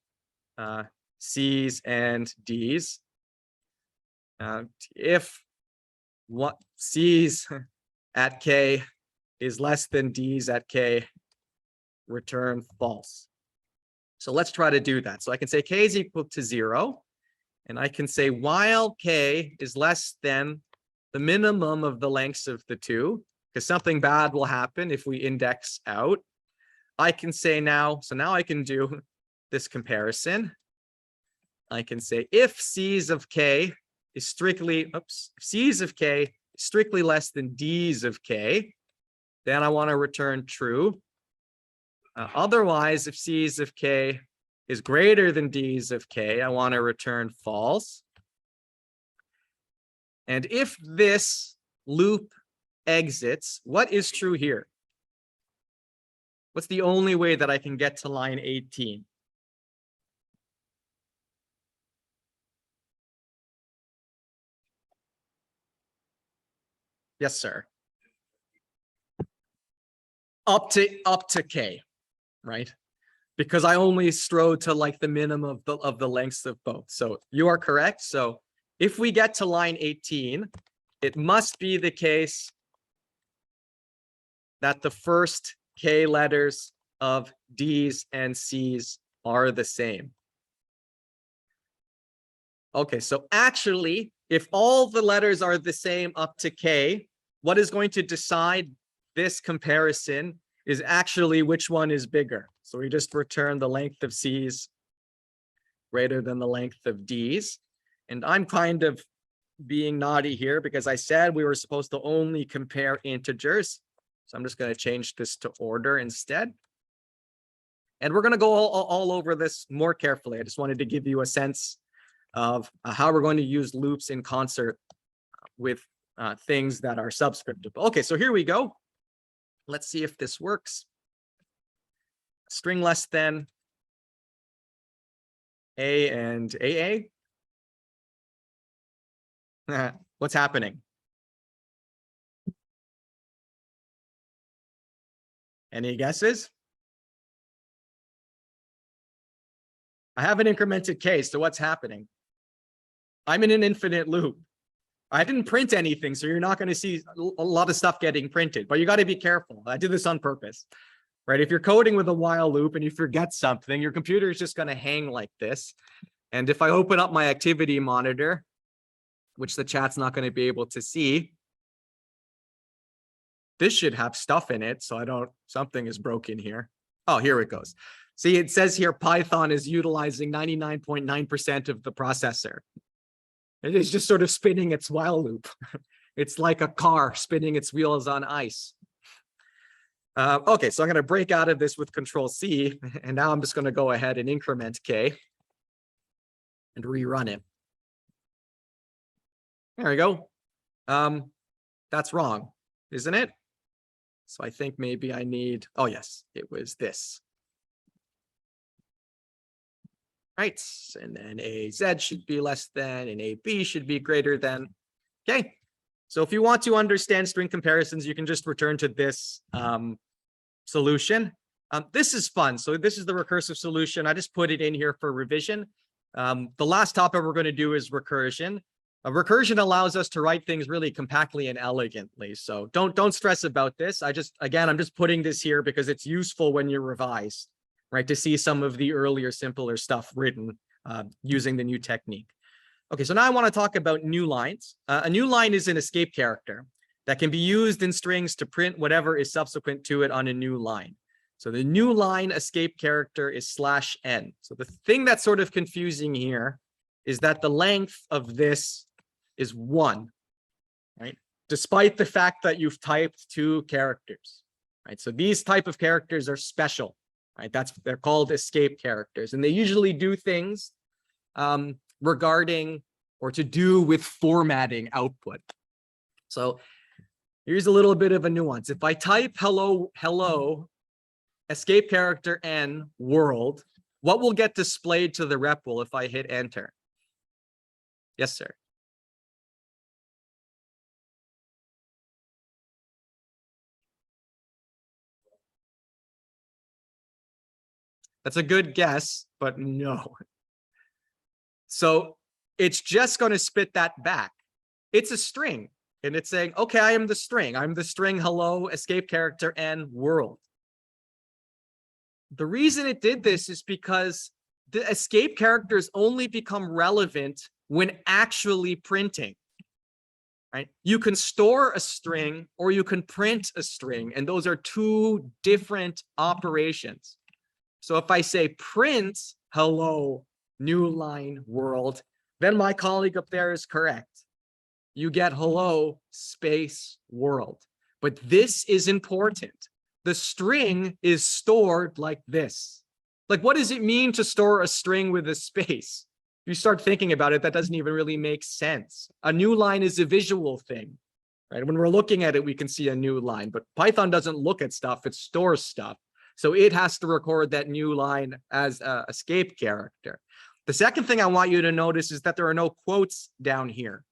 C's and D's. If what C's at K is less than D's at K, return false. So let's try to do that. So I can say K is equal to 0, and I can say while K is less than the minimum of the lengths of the two, because something bad will happen if we index out. I can say now, so now I can do this comparison. I can say if C's of K is strictly, C's of K is strictly less than D's of K, then I want to return true. Otherwise, if C's of K is greater than D's of K, I want to return false. And if this loop exits, what is true here? What's the only way that I can get to line 18? Yes, sir. Up to K, right? Because I only strode to like the minimum of the lengths of both. So you are correct. So if we get to line 18, it must be the case that the first K letters of D's and C's are the same. Okay, so actually, if all the letters are the same up to K, what is going to decide this comparison is actually which one is bigger. So we just return the length of C's greater than the length of D's. And I'm kind of being naughty here because I said we were supposed to only compare integers. So I'm just going to change this to order instead. And we're going to go all over this more carefully. I just wanted to give you a sense of how we're going to use loops in concert with things that are subscriptive. Okay, so here we go. Let's see if this works. String less than A and AA. What's happening? Any guesses? I have an incremented case, so what's happening? I'm in an infinite loop. I didn't print anything, so you're not going to see a lot of stuff getting printed, but you got to be careful. I did this on purpose, right? If you're coding with a while loop and you forget something, your computer is just going to hang like this. And if I open up my activity monitor, which the chat's not going to be able to see, this should have stuff in it. So something is broken here. Oh, here it goes. See, it says here Python is utilizing 99.9% of the processor. It is just sort of spinning its while loop. It's like a car spinning its wheels on ice. Okay, so I'm going to break out of this with Control C, and now I'm just going to go ahead and increment K and rerun it. There we go. That's wrong, isn't it? So I think maybe I need, oh yes, it was this. Right, and then AZ should be less than, and AB should be greater than. Okay, so if you want to understand string comparisons, you can just return to this solution. This is fun. So this is the recursive solution. I just put it in here for revision. The last topic we're going to do is recursion. Recursion allows us to write things really compactly and elegantly. So don't stress about this. I'm just putting this here because it's useful when you revise, right? To see some of the earlier, simpler stuff written using the new technique. Okay, so now I want to talk about new lines. A new line is an escape character that can be used in strings to print whatever is subsequent to it on a new line. So the new line escape character is /n. So the thing that's sort of confusing here is that the length of this is 1, right? Despite the fact that you've typed 2 characters, right? So these type of characters are special, right? They're called escape characters, and they usually do things regarding or to do with formatting output. So here's a little bit of a nuance. If I type hello, escape character n world, what will get displayed to the REPL if I hit enter? Yes, sir. That's a good guess, but no. So it's just going to spit that back. It's a string, and it's saying, okay, I am the string. I'm the string hello, escape character, and world. The reason it did this is because the escape characters only become relevant when actually printing, right? You can store a string or you can print a string, and those are 2 different operations. So if I say print hello, new line world, then my colleague up there is correct. You get hello space world. But this is important. The string is stored like this. Like, what does it mean to store a string with a space? If you start thinking about it, that doesn't even really make sense. A new line is a visual thing, right? When we're looking at it, we can see a new line, but Python doesn't look at stuff, it stores stuff. So it has to record that new line as an escape character. The second thing I want you to notice is that there are no quotes down here,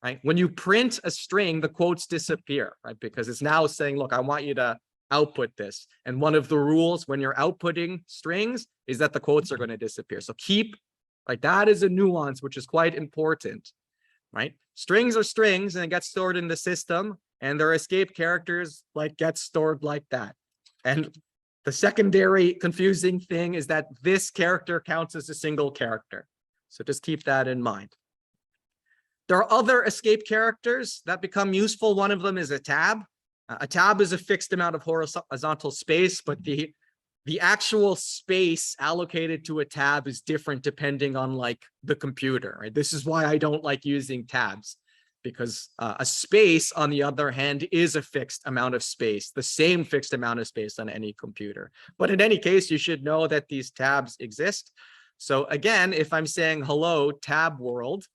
right? When you print a string, the quotes disappear, right? Because it's now saying, look, I want you to output this. And one of the rules when you're outputting strings is that the quotes are going to disappear. So keep, right? That is a nuance, which is quite important, right? Strings are strings and it gets stored in the system, and their escape characters get stored like that. And the secondary confusing thing is that this character counts as a single character. So just keep that in mind. There are other escape characters that become useful. One of them is a tab. A tab is a fixed amount of horizontal space, but the actual space allocated to a tab is different depending on the computer, right? This is why I don't like using tabs, because a space, on the other hand, is a fixed amount of space, the same fixed amount of space on any computer. But in any case, you should know that these tabs exist. So again, if I'm saying hello tab world,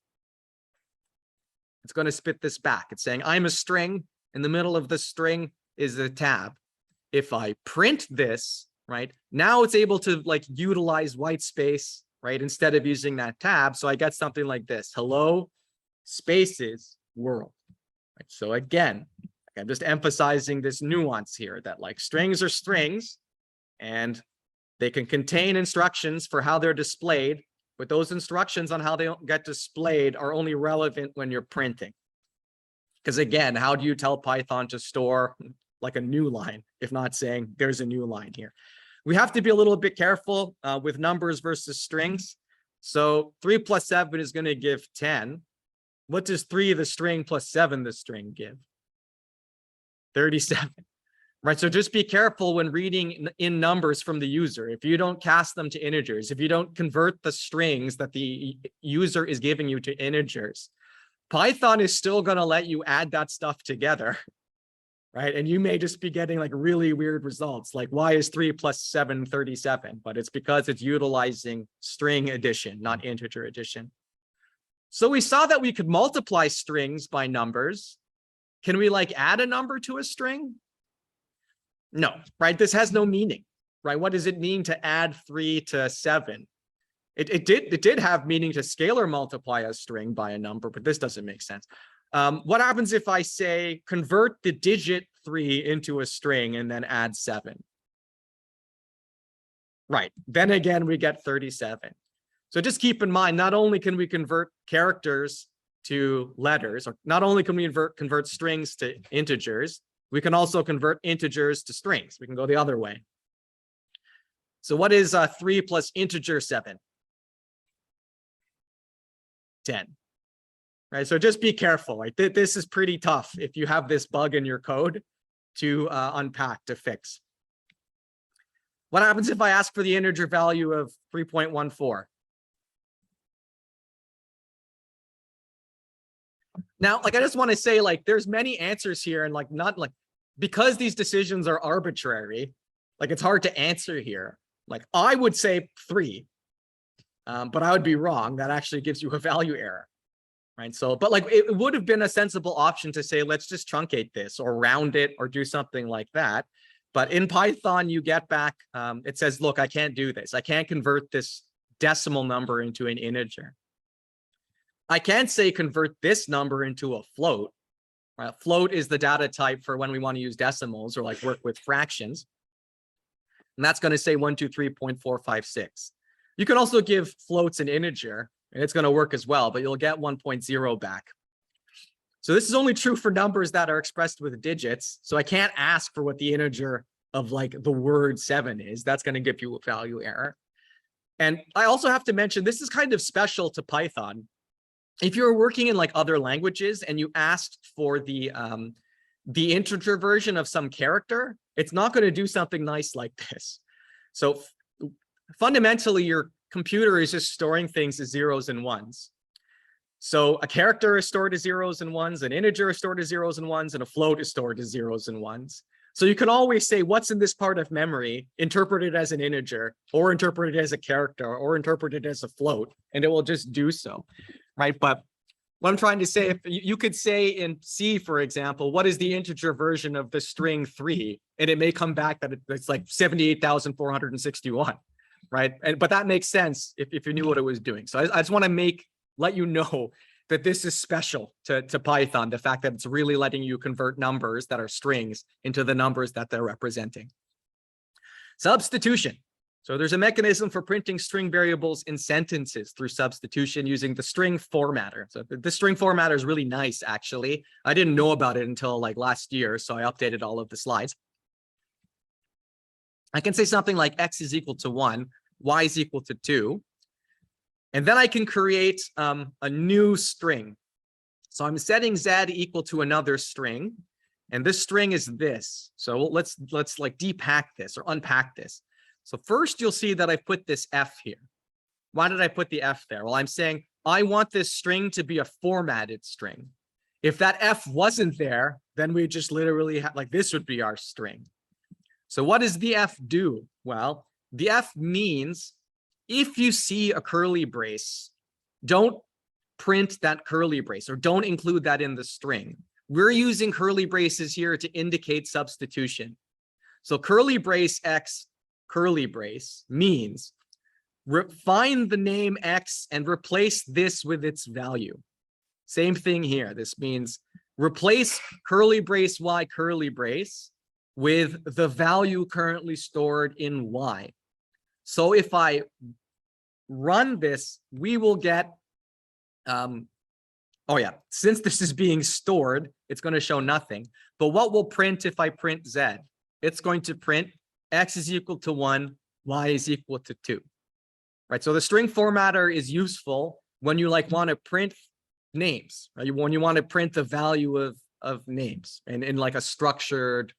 it's going to spit this back. It's saying I'm a string. In the middle of the string is a tab. If I print this, right, now it's able to utilize white space, right, instead of using that tab. So I get something like this: hello spaces world. Right? So again, I'm just emphasizing this nuance here that strings are strings and they can contain instructions for how they're displayed, but those instructions on how they get displayed are only relevant when you're printing. Because again, how do you tell Python to store a new line if not saying there's a new line here? We have to be a little bit careful with numbers versus strings. So 3 plus 7 is going to give 10. What does 3 the string plus 7 the string give? 37, right? So just be careful when reading in numbers from the user. If you don't cast them to integers, if you don't convert the strings that the user is giving you to integers, Python is still going to let you add that stuff together. right? And you may just be getting like really weird results, like y is 3 plus 7, 37, but it's because it's utilizing string addition, not integer addition. So we saw that we could multiply strings by numbers. Can we like add a number to a string? No, right? This has no meaning, right? What does it mean to add 3 to 7? It did have meaning to scalar multiply a string by a number, but this doesn't make sense. What happens if I say convert the digit 3 into a string and then add 7? Right, then again, we get 37. So just keep in mind, not only can we convert characters to letters, or not only can we convert strings to integers, we can also convert integers to strings. We can go the other way. So what is 3 plus integer 7? 10. Right, so just be careful. Like this is pretty tough if you have this bug in your code to unpack, to fix. What happens if I ask for the integer value of 3.14? Now, like I just want to say, like there's many answers here, and like not like because these decisions are arbitrary, like it's hard to answer here. Like I would say 3, but I would be wrong. That actually gives you a value error. Right. So, but like it would have been a sensible option to say, let's just truncate this or round it or do something like that. But in Python, you get back, it says, look, I can't do this. I can't convert this decimal number into an integer. I can't say convert this number into a float. Right? Float is the data type for when we want to use decimals or like work with fractions. And that's going to say 123.456. You can also give floats an integer, and it's going to work as well, but you'll get 1.0 back. So this is only true for numbers that are expressed with digits. So I can't ask for what the integer of like the word 7 is. That's going to give you a value error. And I also have to mention, this is kind of special to Python. If you're working in like other languages and you asked for the integer version of some character, it's not going to do something nice like this. So fundamentally, your computer is just storing things as zeros and ones. So a character is stored as zeros and ones, an integer is stored as zeros and ones, and a float is stored as zeros and ones. So you can always say what's in this part of memory, interpret it as an integer, or interpret it as a character, or interpret it as a float, and it will just do so, right? But what I'm trying to say, if you could say in C, for example, what is the integer version of the string 3? And it may come back that it's like 78,461. Right. But that makes sense if you knew what it was doing. So I just want to let you know that this is special to Python, the fact that it's really letting you convert numbers that are strings into the numbers that they're representing. Substitution. So there's a mechanism for printing string variables in sentences through substitution using the string formatter. So the string formatter is really nice, actually. I didn't know about it until like last year, so I updated all of the slides. I can say something like x is equal to 1, y is equal to 2. And then I can create a new string. So I'm setting z equal to another string. And this string is this. So let's like depack this or unpack this. So first you'll see that I put this f here. Why did I put the f there? Well, I'm saying I want this string to be a formatted string. If that f wasn't there, then we just literally have like this would be our string. So what does the f do? Well, the f means if you see a curly brace, don't print that curly brace or don't include that in the string. We're using curly braces here to indicate substitution. So curly brace x curly brace means find the name x and replace this with its value. Same thing here. This means replace curly brace y curly brace with the value currently stored in y. So if I run this, we will get, oh yeah, since this is being stored, it's going to show nothing. But what will print if I print z? It's going to print x is equal to 1, y is equal to 2. Right? So the string formatter is useful when you like want to print names, right? When you want to print the value of names and in like a structured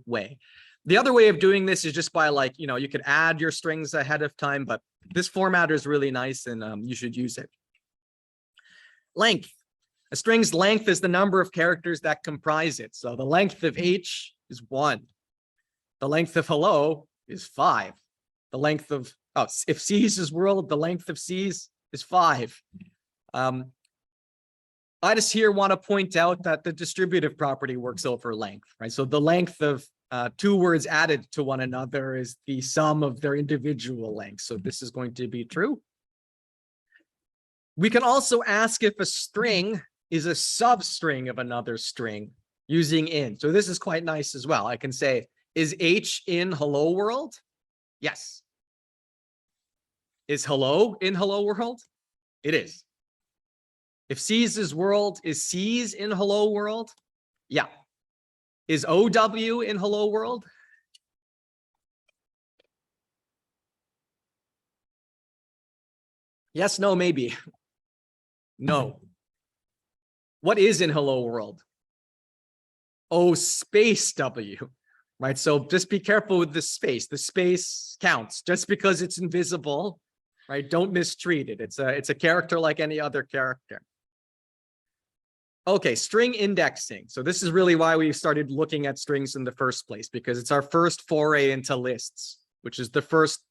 way. The other way of doing this is just by like, you could add your strings ahead of time, but this formatter is really nice and you should use it. Length. A string's length is the number of characters that comprise it. So the length of H is 1. The length of hello is 5. The length of, if C's is world, the length of C's is 5. I just here want to point out that the distributive property works over length, right? So the length of two words added to one another is the sum of their individual lengths. So this is going to be true. We can also ask if a string is a substring of another string using in. So this is quite nice as well. I can say, is H in hello world? Yes. Is hello in hello world? It is. If C's is world, is C's in hello world? Yeah. Is OW in hello world? Yes, no, maybe. No. What is in hello world? O space W, right? So just be careful with the space. The space counts just because it's invisible, right? Don't mistreat it. It's a character like any other character. Okay, string indexing. So this is really why we started looking at strings in the first place, because it's our first foray into lists, which is the first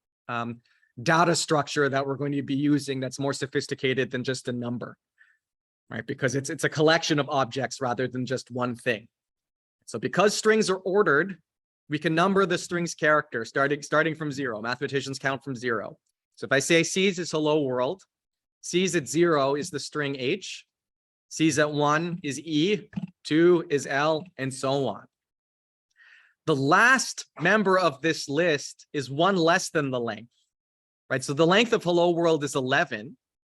data structure that we're going to be using that's more sophisticated than just a number, right? Because it's a collection of objects rather than just one thing. So because strings are ordered, we can number the string's character starting from 0. Mathematicians count from 0. So if I say C's is hello world, C's at 0 is the string H, C's at 1 is E, 2 is L, and so on. The last member of this list is 1 less than the length, right? So the length of hello world is 11,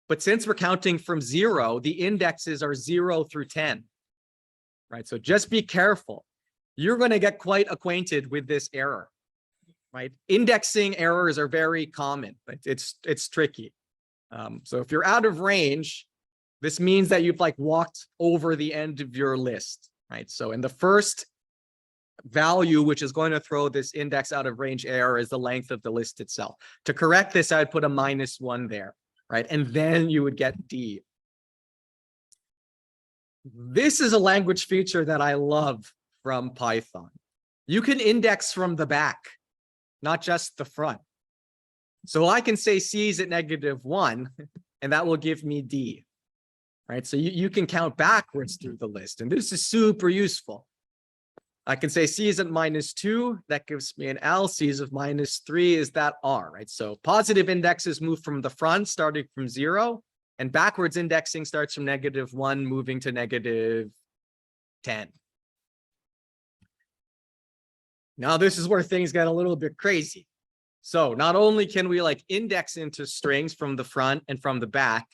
but since we're counting from 0, the indexes are 0 through 10, right? So just be careful. You're going to get quite acquainted with this error, right? Indexing errors are very common, but it's tricky. So if you're out of range, this means that you've walked over the end of your list, right? So in the first value, which is going to throw this index out of range error, is the length of the list itself. To correct this, I'd put a -1 there, right? And then you would get D. This is a language feature that I love from Python. You can index from the back, not just the front. So I can say C is at -1, and that will give me D. Right, so you can count backwards through the list, and this is super useful. I can say C is at -2, that gives me an L. C is of -3 is that R, right? So positive indexes move from the front, starting from 0, and backwards indexing starts from -1, moving to -10. Now this is where things get a little bit crazy. So not only can we index into strings from the front and from the back,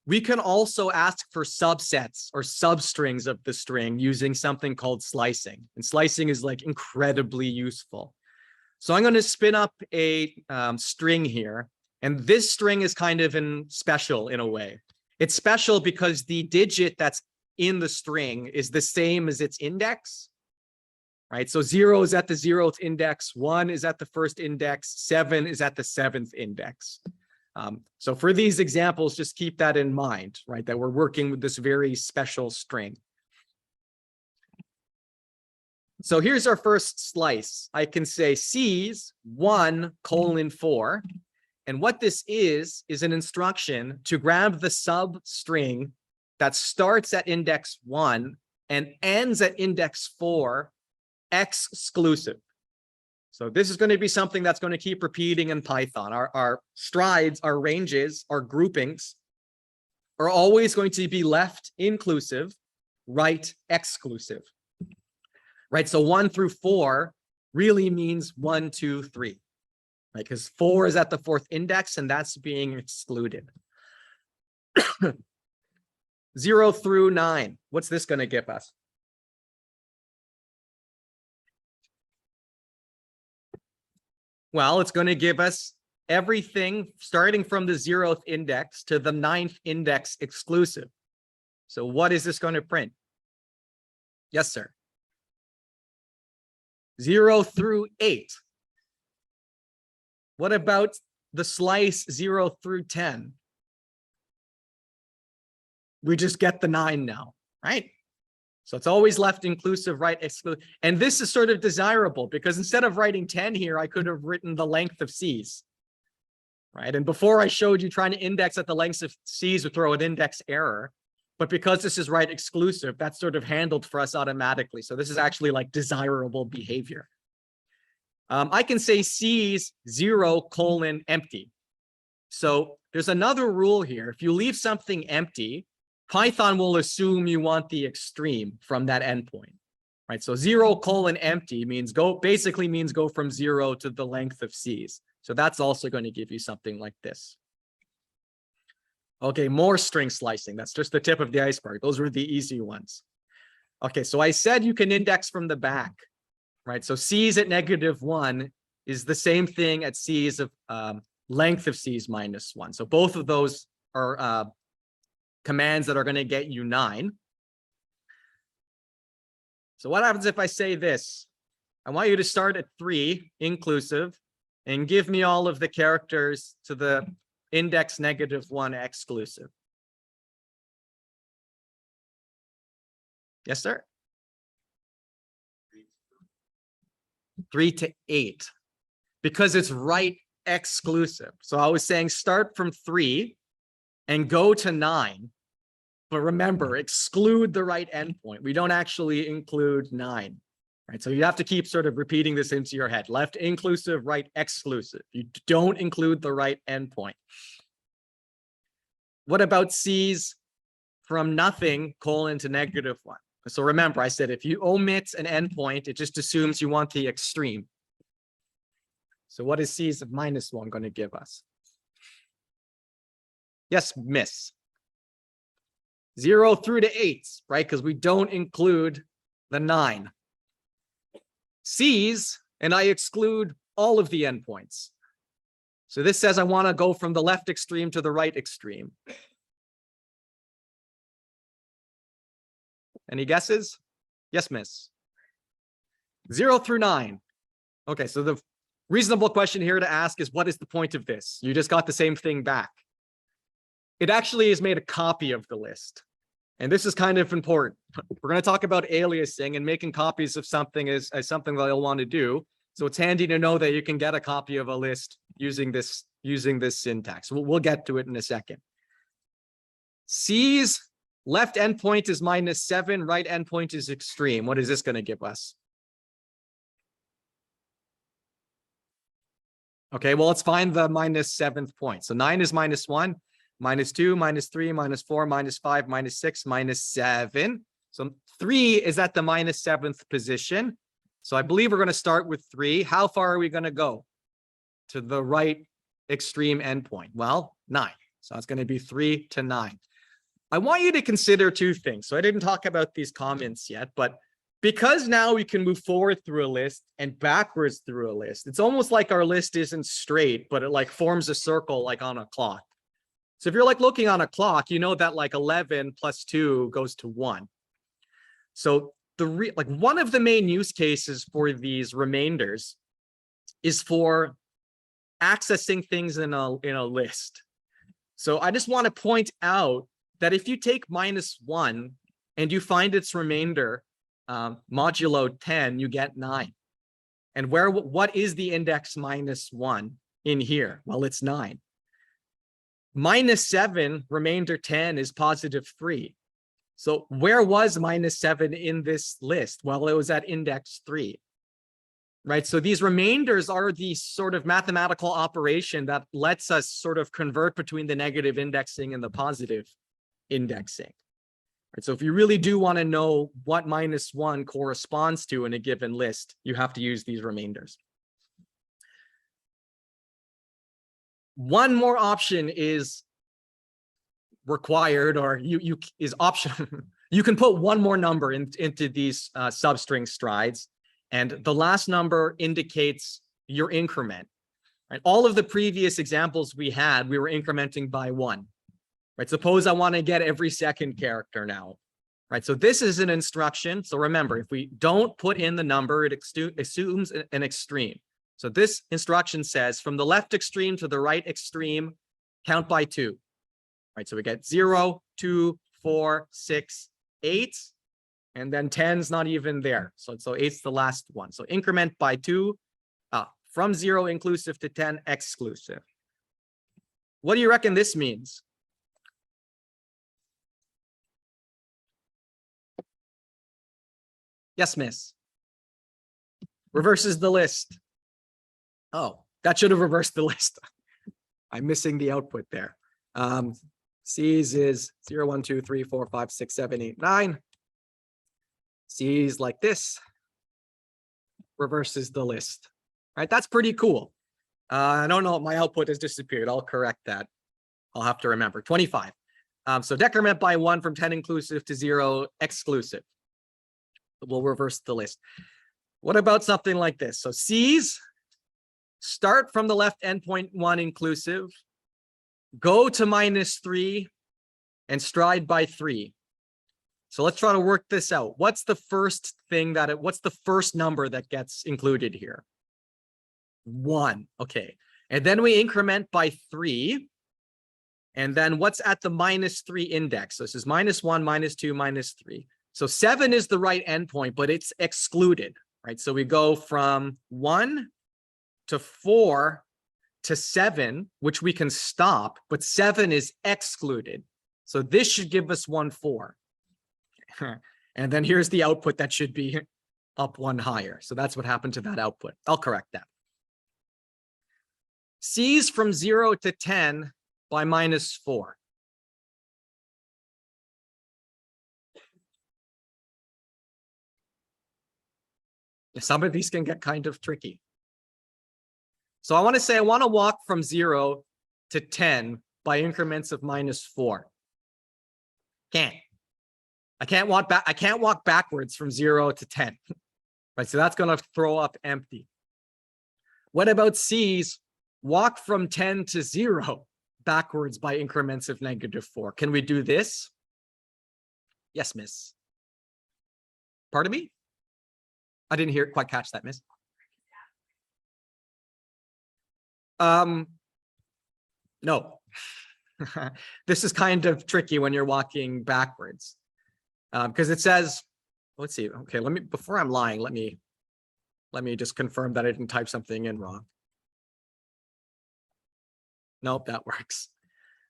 we can also ask for subsets or substrings of the string using something called slicing. And slicing is incredibly useful. So I'm going to spin up a string here. And this string is kind of special in a way. It's special because the digit that's in the string is the same as its index, right? So 0 is at the 0th index, 1 is at the first index, 7 is at the 7th index. So for these examples, just keep that in mind, right? That we're working with this very special string. So here's our first slice. I can say C's 1:4. And what this is an instruction to grab the substring that starts at index 1 and ends at index 4, exclusive. So this is going to be something that's going to keep repeating in Python. Our strides, our ranges, our groupings are always going to be left inclusive, right exclusive. Right, so 1 through 4 really means 1, 2, 3. Right, because 4 is at the 4th index and that's being excluded. 0 through 9. What's this going to give us? Well, it's going to give us everything starting from the 0th index to the 9th index exclusive. So what is this going to print? Yes, sir. 0 through 8. What about the slice 0 through 10? we just get the 9 now, right? So it's always left inclusive, right exclusive. And this is sort of desirable because instead of writing 10 here, I could have written the length of C's, right? And before I showed you trying to index at the lengths of C's would throw an index error. But because this is right exclusive, that's sort of handled for us automatically. So this is actually like desirable behavior. I can say C's 0 colon empty. So there's another rule here. If you leave something empty, Python will assume you want the extreme from that endpoint, right? So 0 colon empty means basically means go from 0 to the length of C's. So that's also going to give you something like this. Okay, more string slicing. That's just the tip of the iceberg. Those were the easy ones. Okay, so I said you can index from the back, right? So C's at -1 is the same thing at C's of length of C's -1. So both of those are commands that are going to get you 9. So what happens if I say this? I want you to start at 3 inclusive and give me all of the characters to the index -1 exclusive. Yes, sir. 3 to 8, because it's right exclusive. So I was saying start from 3 and go to 9. But remember, exclude the right endpoint. We don't actually include 9. Right? So you have to keep sort of repeating this into your head. Left inclusive, right exclusive. You don't include the right endpoint. What about C's from nothing colon to -1? So remember, I said if you omit an endpoint, it just assumes you want the extreme. So what is C's of -1 going to give us? Yes, miss. 0 through to 8, right? Because we don't include the 9. C's, and I exclude all of the endpoints. So this says I want to go from the left extreme to the right extreme. Any guesses? Yes, miss. 0 through 9. Okay, so the reasonable question here to ask is, what is the point of this? You just got the same thing back. It actually has made a copy of the list. And this is kind of important. We're going to talk about aliasing, and making copies of something is something that you'll want to do. So it's handy to know that you can get a copy of a list using this syntax. We'll get to it in a second. C's left endpoint is -7, right endpoint is extreme. What is this going to give us? Okay, well, let's find the -7th point. So 9 is -1. -2, -3, -4, -5, -6, -7. So 3 is at the -7th position. So I believe we're going to start with 3. How far are we going to go to the right extreme endpoint? Well, 9. So it's going to be 3 to 9. I want you to consider 2 things. So I didn't talk about these comments yet, but because now we can move forward through a list and backwards through a list, it's almost like our list isn't straight, but it like forms a circle like on a clock. So if you're like looking on a clock, you know that like 11 plus 2 goes to 1. So one of the main use cases for these remainders is for accessing things in a list. So I just want to point out that if you take -1 and you find its remainder modulo 10, you get 9. And what is the index -1 in here? Well, it's 9. -7 remainder 10 is +3. So where was -7 in this list? Well, it was at index 3, right? So these remainders are the sort of mathematical operation that lets us sort of convert between the negative indexing and the positive indexing. Right? So if you really do want to know what -1 corresponds to in a given list, you have to use these remainders. One more option is required, or is option. You can put one more number into these substring strides, and the last number indicates your increment. Right? All of the previous examples we had, we were incrementing by 1. Right? Suppose I want to get every second character now. Right? So this is an instruction. So remember, if we don't put in the number, it assumes an extreme. So this instruction says from the left extreme to the right extreme, count by 2. Right, so we get 0, 2, 4, 6, 8, and then 10's not even there. So 8's the last one. So increment by 2, from 0 inclusive to 10 exclusive. What do you reckon this means? Yes, miss. Reverses the list. Oh, that should have reversed the list. I'm missing the output there. C's is 0, 1, 2, 3, 4, 5, 6, 7, 8, 9. C's like this. Reverses the list. Right? That's pretty cool. I don't know. My output has disappeared. I'll correct that. I'll have to remember. 25. So decrement by 1 from 10 inclusive to 0 exclusive. We'll reverse the list. What about something like this? So C's start from the left endpoint 1 inclusive, go to -3, and stride by 3. So let's try to work this out. What's the first thing what's the first number that gets included here? 1. Okay. And then we increment by 3. And then what's at the -3 index? So this is -1, -2, -3. So 7 is the right endpoint, but it's excluded, right? So we go from 1 to 4 to 7, which we can stop, but 7 is excluded. So this should give us 1, 4. And then here's the output that should be up 1 higher. So that's what happened to that output. I'll correct that. C's from 0 to 10 by -4. Some of these can get kind of tricky. So I want to say I want to walk from 0 to 10 by increments of -4. I can't walk backwards from 0 to 10. Right, so that's going to throw up empty. What about C's? Walk from 10 to 0 backwards by increments of -4. Can we do this? Yes, miss. Pardon me? I didn't quite catch that, miss. No. This is kind of tricky when you're walking backwards. Because it says, let's see. Okay, before I'm lying, let me just confirm that I didn't type something in wrong. Nope, that works.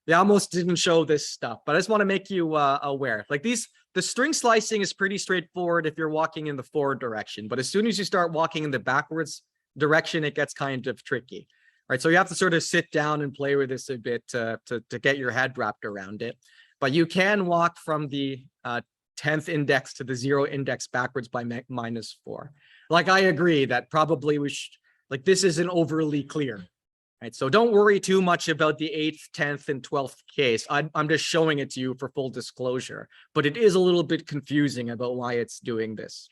They almost didn't show this stuff, but I just want to make you aware. Like the string slicing is pretty straightforward if you're walking in the forward direction, but as soon as you start walking in the backwards direction, it gets kind of tricky. Right, so you have to sort of sit down and play with this a bit to get your head wrapped around it. But you can walk from the 10th index to the 0 index backwards by -4. Like, I agree that probably this isn't overly clear. Right, so don't worry too much about the 8th, 10th, and 12th case. I'm just showing it to you for full disclosure, but it is a little bit confusing about why it's doing this.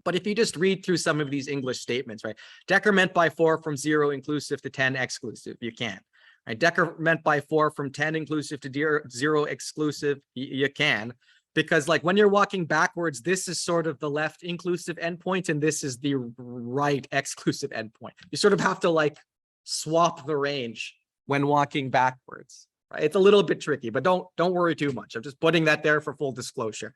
But if you just read through some of these English statements, right? Decrement by 4 from 0 inclusive to 10 exclusive, you can. Right? Decrement by 4 from 10 inclusive to 0 exclusive, you can. Because like when you're walking backwards, this is sort of the left inclusive endpoint, and this is the right exclusive endpoint. You sort of have to like swap the range when walking backwards. Right? It's a little bit tricky, but don't worry too much. I'm just putting that there for full disclosure.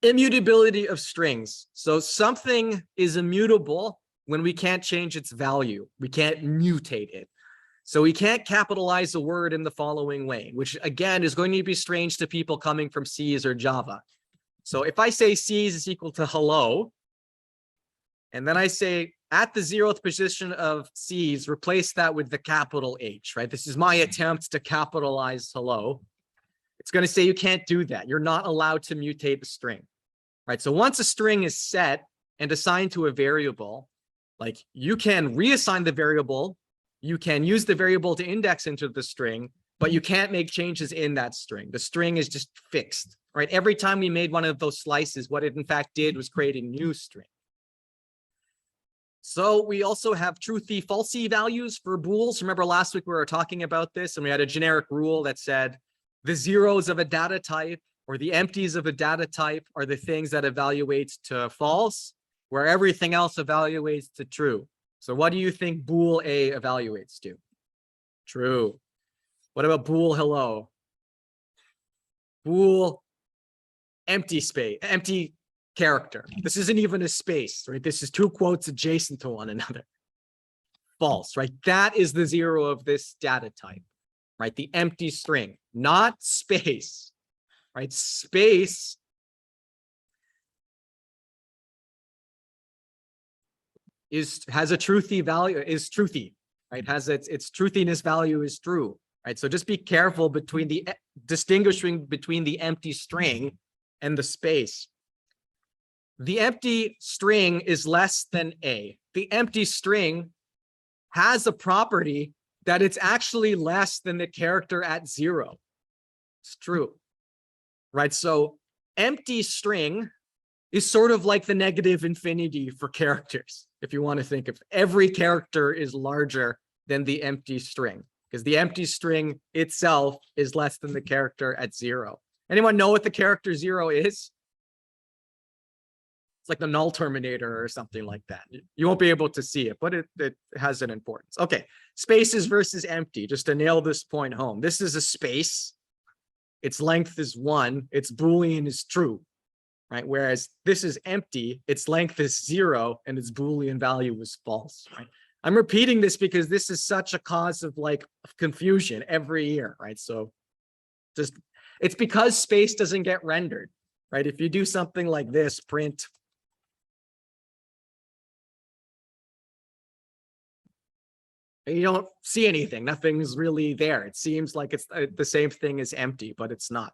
Immutability of strings. So something is immutable when we can't change its value. We can't mutate it. So we can't capitalize a word in the following way, which again is going to be strange to people coming from C's or Java. So if I say C's is equal to hello, and then I say at the 0th position of C's, replace that with the capital H, right? This is my attempt to capitalize hello. It's going to say you can't do that. You're not allowed to mutate the string. Right, so once a string is set and assigned to a variable, like you can reassign the variable, you can use the variable to index into the string, but you can't make changes in that string. The string is just fixed, right? Every time we made one of those slices, what it in fact did was create a new string. So we also have truthy, falsy values for bools. Remember last week we were talking about this, and we had a generic rule that said the zeros of a data type or the empties of a data type are the things that evaluates to false, where everything else evaluates to true. So what do you think bool A evaluates to? True. What about bool hello? bool, empty space, empty character. This isn't even a space, right? This is two quotes adjacent to one another. False, right? That is the zero of this data type, right? The empty string, not space, right? Space has a truthy value, is truthy, right? Has its truthiness value is true, right? So just be careful between the distinguishing between the empty string and the space. The empty string is less than A. The empty string has a property that it's actually less than the character at 0. It's true, right? So empty string is sort of like the negative infinity for characters. If you want to think of every character is larger than the empty string, because the empty string itself is less than the character at 0. Anyone know what the character 0 is? It's like the null terminator or something like that. You won't be able to see it, but it has an importance. Okay, spaces versus empty, just to nail this point home. This is a space. Its length is 1. Its Boolean is true, right? Whereas this is empty. Its length is 0 and its Boolean value is false, right? I'm repeating this because this is such a cause of confusion every year, right? So just, it's because space doesn't get rendered, right? If you do something like this, print you don't see anything. Nothing's really there. It seems like it's the same thing as empty, but it's not.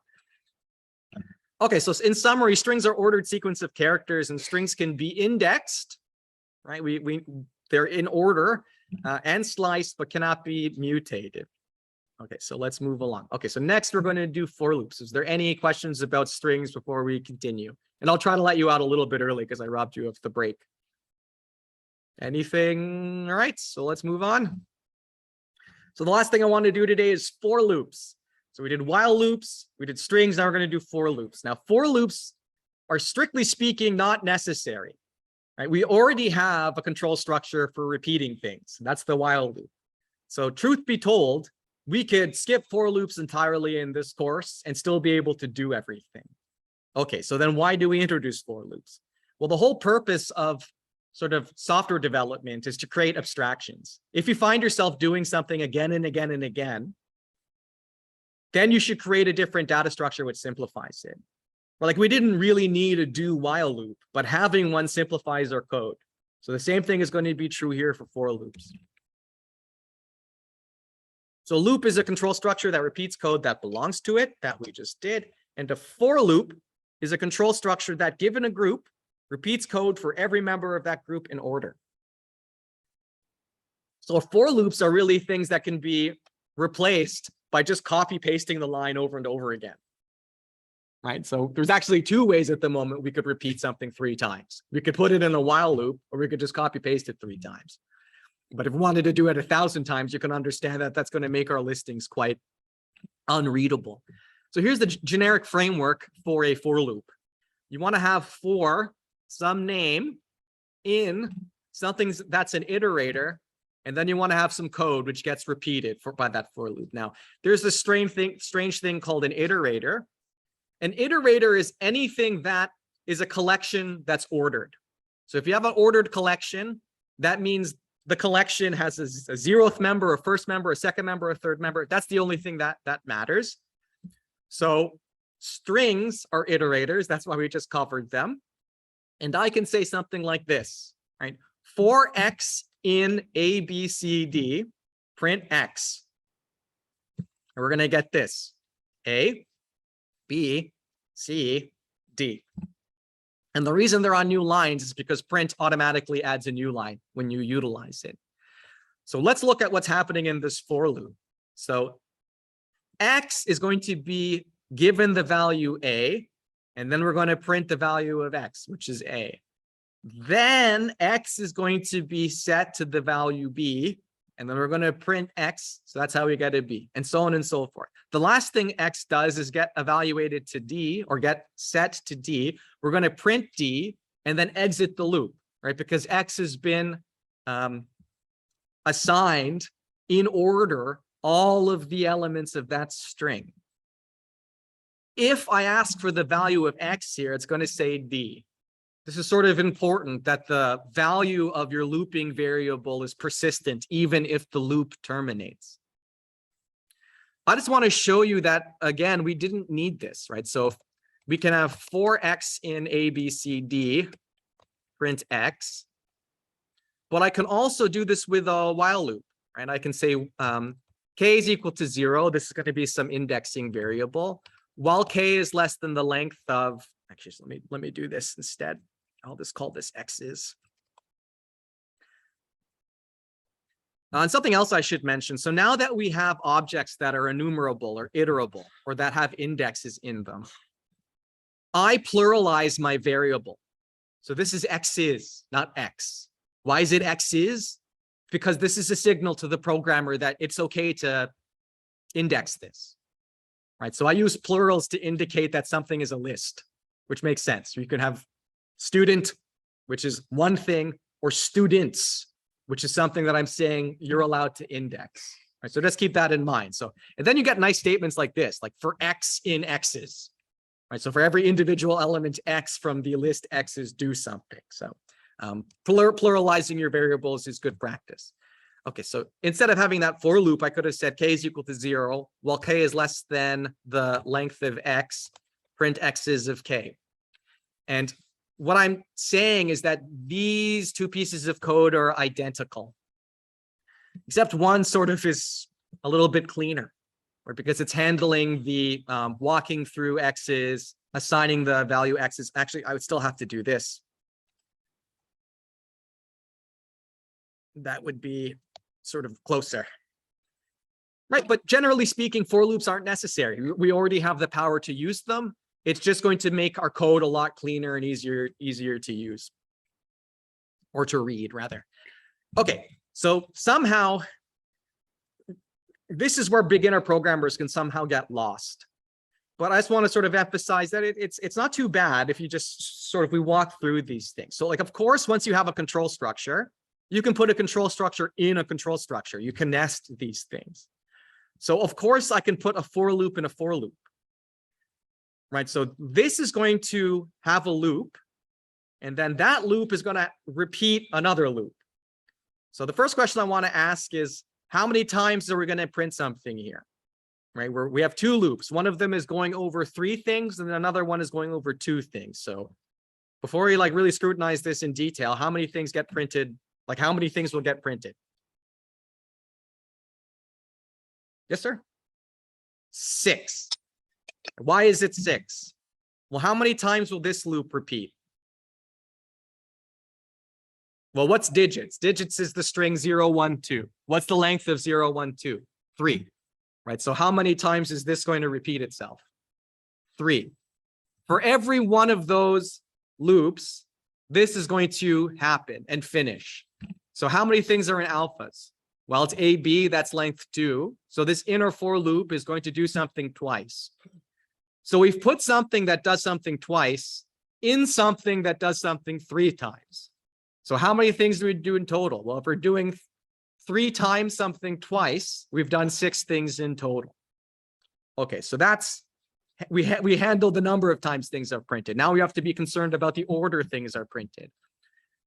Okay, so in summary, strings are ordered sequence of characters, and strings can be indexed, right? They're in order and sliced, but cannot be mutated. Okay, so let's move along. Okay, so next we're going to do for loops. Is there any questions about strings before we continue? And I'll try to let you out a little bit early because I robbed you of the break. Anything? All right, so let's move on. So the last thing I want to do today is for loops. So we did while loops, we did strings, now we're going to do for loops. Now, for loops are strictly speaking not necessary, right? We already have a control structure for repeating things. That's the while loop. So truth be told, we could skip for loops entirely in this course and still be able to do everything. Okay, so then why do we introduce for loops? Well, the whole purpose of sort of software development is to create abstractions. If you find yourself doing something again and again and again, then you should create a different data structure which simplifies it. Or like we didn't really need a do while loop, but having one simplifies our code. So the same thing is going to be true here for loops. So loop is a control structure that repeats code that belongs to it, that we just did. And a for loop is a control structure that, given a group, repeats code for every member of that group in order. So for loops are really things that can be replaced by just copy pasting the line over and over again. Right? So there's actually two ways at the moment we could repeat something 3 times. We could put it in a while loop, or we could just copy paste it 3 times. But if we wanted to do it 1,000 times, you can understand that that's going to make our listings quite unreadable. So here's the generic framework for a for loop. You want to have for some name in something that's an iterator, and then you want to have some code which gets repeated by that for loop. Now, there's this strange thing called an iterator. An iterator is anything that is a collection that's ordered. So if you have an ordered collection, that means the collection has a 0th member, a 1st member, a 2nd member, a 3rd member. That's the only thing that matters. So strings are iterators. That's why we just covered them. And I can say something like this, right? For x in A, B, C, D, print x. And we're going to get this, A, B, C, D. And the reason they're on new lines is because print automatically adds a new line when you utilize it. So let's look at what's happening in this for loop. So x is going to be given the value A, and then we're going to print the value of x, which is A. Then x is going to be set to the value B, and then we're going to print x. So that's how we get a B, and so on and so forth. The last thing x does is get evaluated to D, or get set to D. We're going to print D and then exit the loop, right? Because x has been assigned in order all of the elements of that string. if I ask for the value of X here, it's going to say D. This is sort of important that the value of your looping variable is persistent, even if the loop terminates. I just want to show you that, again, we didn't need this, right? So we can have 4x in A, B, C, D, print X. But I can also do this with a while loop, right? I can say k is equal to 0. This is going to be some indexing variable. While k is less than the length of, actually, so let me do this instead. I'll just call this x is. And something else I should mention. So now that we have objects that are enumerable or iterable, or that have indexes in them, I pluralize my variable. So this is x is, not x. Why is it x is? Because this is a signal to the programmer that it's okay to index this, right? So I use plurals to indicate that something is a list, which makes sense. You can have student, which is one thing, or students, which is something that I'm saying you're allowed to index. Right? So just keep that in mind. So, and then you get nice statements like this, like for x in x's, right? So for every individual element x from the list x's, do something. So pluralizing your variables is good practice. Okay, so instead of having that for loop, I could have said k is equal to 0, while k is less than the length of x, print x's of k. And what I'm saying is that these two pieces of code are identical, except one sort of is a little bit cleaner, right? Because it's handling the walking through x's, assigning the value x's. Actually, I would still have to do this. That would be sort of closer, right? But generally speaking, for loops aren't necessary. We already have the power to use them. It's just going to make our code a lot cleaner and easier to use, or to read rather. Okay, so somehow this is where beginner programmers can somehow get lost. But I just want to sort of emphasize that it's not too bad if you just sort of, we walk through these things. So like, of course, once you have a control structure, you can put a control structure in a control structure. You can nest these things. So of course I can put a for loop in a for loop, right? So this is going to have a loop, and then that loop is going to repeat another loop. So the first question I want to ask is, how many times are we going to print something here, right? We have two loops. One of them is going over 3 things, and another one is going over 2 things. So before we like really scrutinize this in detail, how many things get printed? Like how many things will get printed? Yes, sir? 6. Why is it 6? Well, how many times will this loop repeat? Well, what's digits? Digits is the string 0, 1, 2. What's the length of 0, 1, 2? 3, right? So how many times is this going to repeat itself? 3. For every one of those loops, this is going to happen and finish. So how many things are in alphas? Well, it's AB, that's length 2. So this inner for loop is going to do something twice. So we've put something that does something twice in something that does something 3 times. So how many things do we do in total? Well, if we're doing 3 times something twice, we've done 6 things in total. Okay, so that's, we handled the number of times things are printed. Now we have to be concerned about the order things are printed.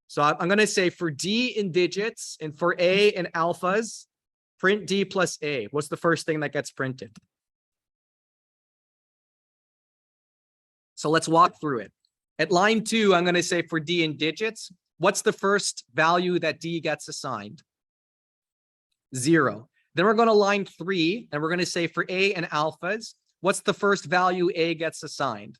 So I'm going to say for D in digits and for A in alphas, print D plus A. What's the first thing that gets printed? So let's walk through it. At line 2, I'm going to say for D in digits, what's the first value that D gets assigned? 0. Then we're going to line 3, and we're going to say for A and alphas, what's the first value A gets assigned?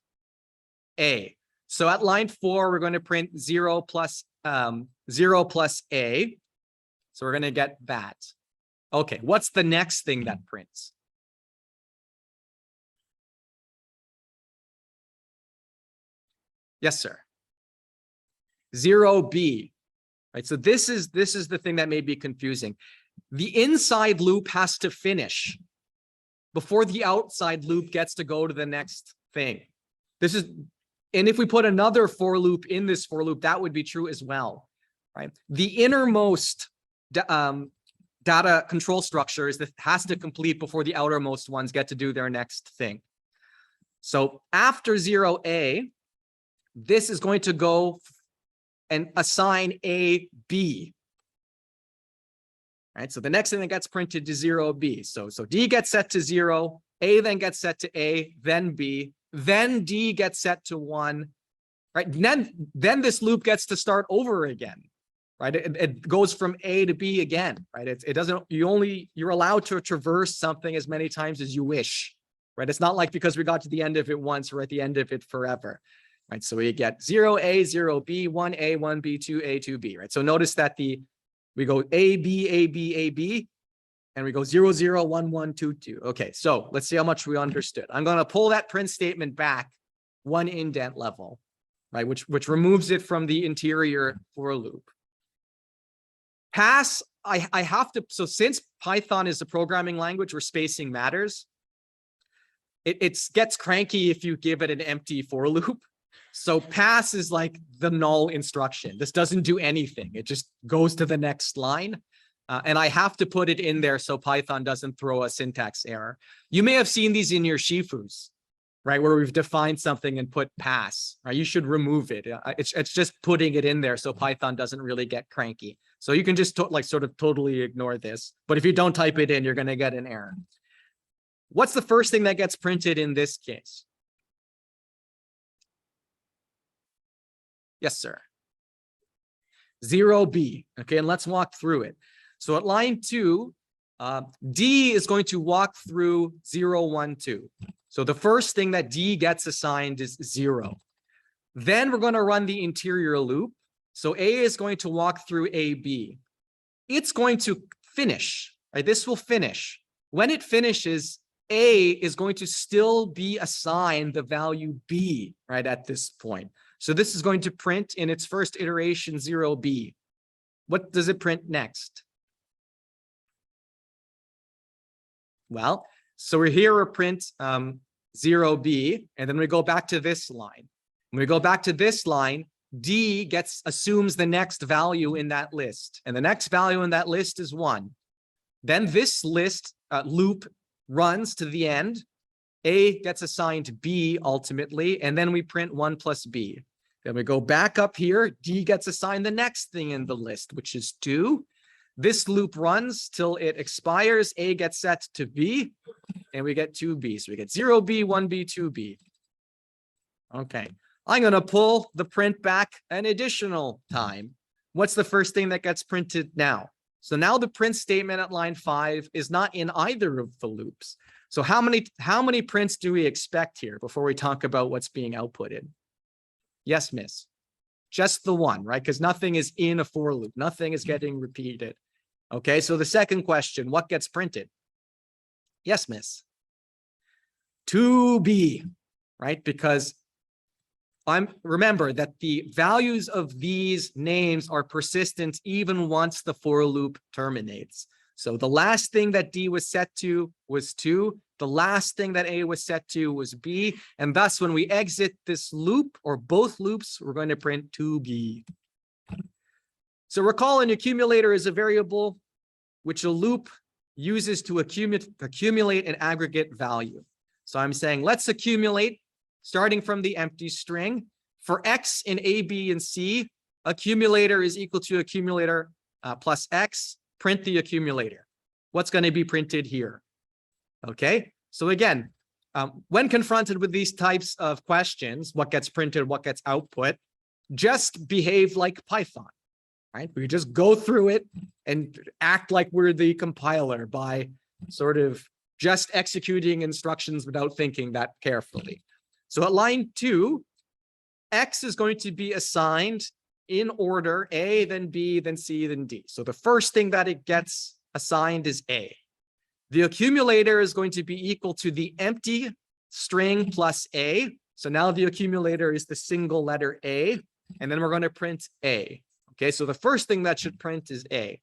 A. So at line 4, we're going to print 0 plus A. So we're going to get that. Okay, what's the next thing that prints? Yes, sir. 0B. Right, so this is the thing that may be confusing. The inside loop has to finish before the outside loop gets to go to the next thing. This is, and if we put another for loop in this for loop, that would be true as well, right? The innermost data control structure is that has to complete before the outermost ones get to do their next thing. So after 0A, this is going to go and assign A, B. Right, so the next thing that gets printed is 0B. So D gets set to 0, A then gets set to A, then B, then D gets set to 1, right? And then this loop gets to start over again, right? It goes from A to B again, right? It doesn't, you're allowed to traverse something as many times as you wish, right? It's not like because we got to the end of it once, we're at the end of it forever, right? So we get 0A, 0B, 1A, 1B, 2A, 2B, right? So notice that we go A, B, A, B, A, B, and we go 0, 0, 1, 1, 2, 2. Okay, so let's see how much we understood. I'm going to pull that print statement back one indent level, right? Which removes it from the interior for loop. Pass, I have to, so since Python is a programming language where spacing matters, it gets cranky if you give it an empty for loop. So pass is like the null instruction. This doesn't do anything. It just goes to the next line. And I have to put it in there so Python doesn't throw a syntax error. You may have seen these in your Shifus, right? Where we've defined something and put pass, right? You should remove it. It's just putting it in there so Python doesn't really get cranky. So you can just sort of totally ignore this. But if you don't type it in, you're going to get an error. What's the first thing that gets printed in this case? Yes, sir. 0B. Okay, and let's walk through it. So at line 2, D is going to walk through 0, 1, 2. So the first thing that D gets assigned is 0. Then we're going to run the interior loop. So A is going to walk through AB. It's going to finish, right? This will finish. When it finishes, A is going to still be assigned the value B, right, at this point. So this is going to print in its first iteration 0B. What does it print next? Well, so we're print 0B, and then we go back to this line. When we go back to this line, D assumes the next value in that list. And the next value in that list is 1. Then this list loop runs to the end. A gets assigned B ultimately, and then we print 1 plus B. Then we go back up here. D gets assigned the next thing in the list, which is 2. This loop runs till it expires. A gets set to B, and we get 2B. So we get 0B, 1B, 2B. Okay. I'm going to pull the print back an additional time. What's the first thing that gets printed now? So now the print statement at line 5 is not in either of the loops. So how many prints do we expect here before we talk about what's being outputted? Yes, miss. Just the one, right? Because nothing is in a for loop. Nothing is getting repeated. Okay, so the second question, what gets printed? Yes, miss. 2B, right? Because remember that the values of these names are persistent even once the for loop terminates. So the last thing that D was set to was 2. The last thing that A was set to was B. And thus, when we exit this loop or both loops, we're going to print 2B. So recall an accumulator is a variable which a loop uses to accumulate an aggregate value. So I'm saying let's accumulate starting from the empty string. For X in A, B, and C, accumulator is equal to accumulator plus X. Print the accumulator. What's going to be printed here? Okay, so again, when confronted with these types of questions, what gets printed, what gets output, just behave like Python, right? We just go through it and act like we're the compiler by sort of just executing instructions without thinking that carefully. So at line 2, X is going to be assigned in order, A, then B, then C, then D. So the first thing that it gets assigned is A. The accumulator is going to be equal to the empty string plus A. So now the accumulator is the single letter A, and then we're going to print A. Okay, so the first thing that should print is A.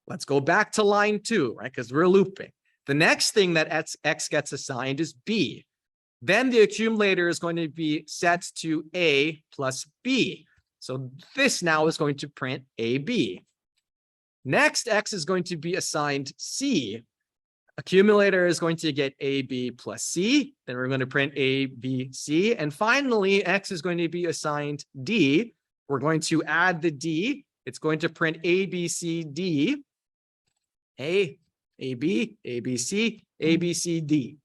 Let's go back to line 2, right? Because we're looping. The next thing that X gets assigned is B. Then the accumulator is going to be set to A plus B. So this now is going to print AB. Next, X is going to be assigned C. accumulator is going to get AB plus C. Then we're going to print A, B, C. And finally, X is going to be assigned D. We're going to add the D. It's going to print A, B, C, D. A, B, A, B, C, A, B, C, D.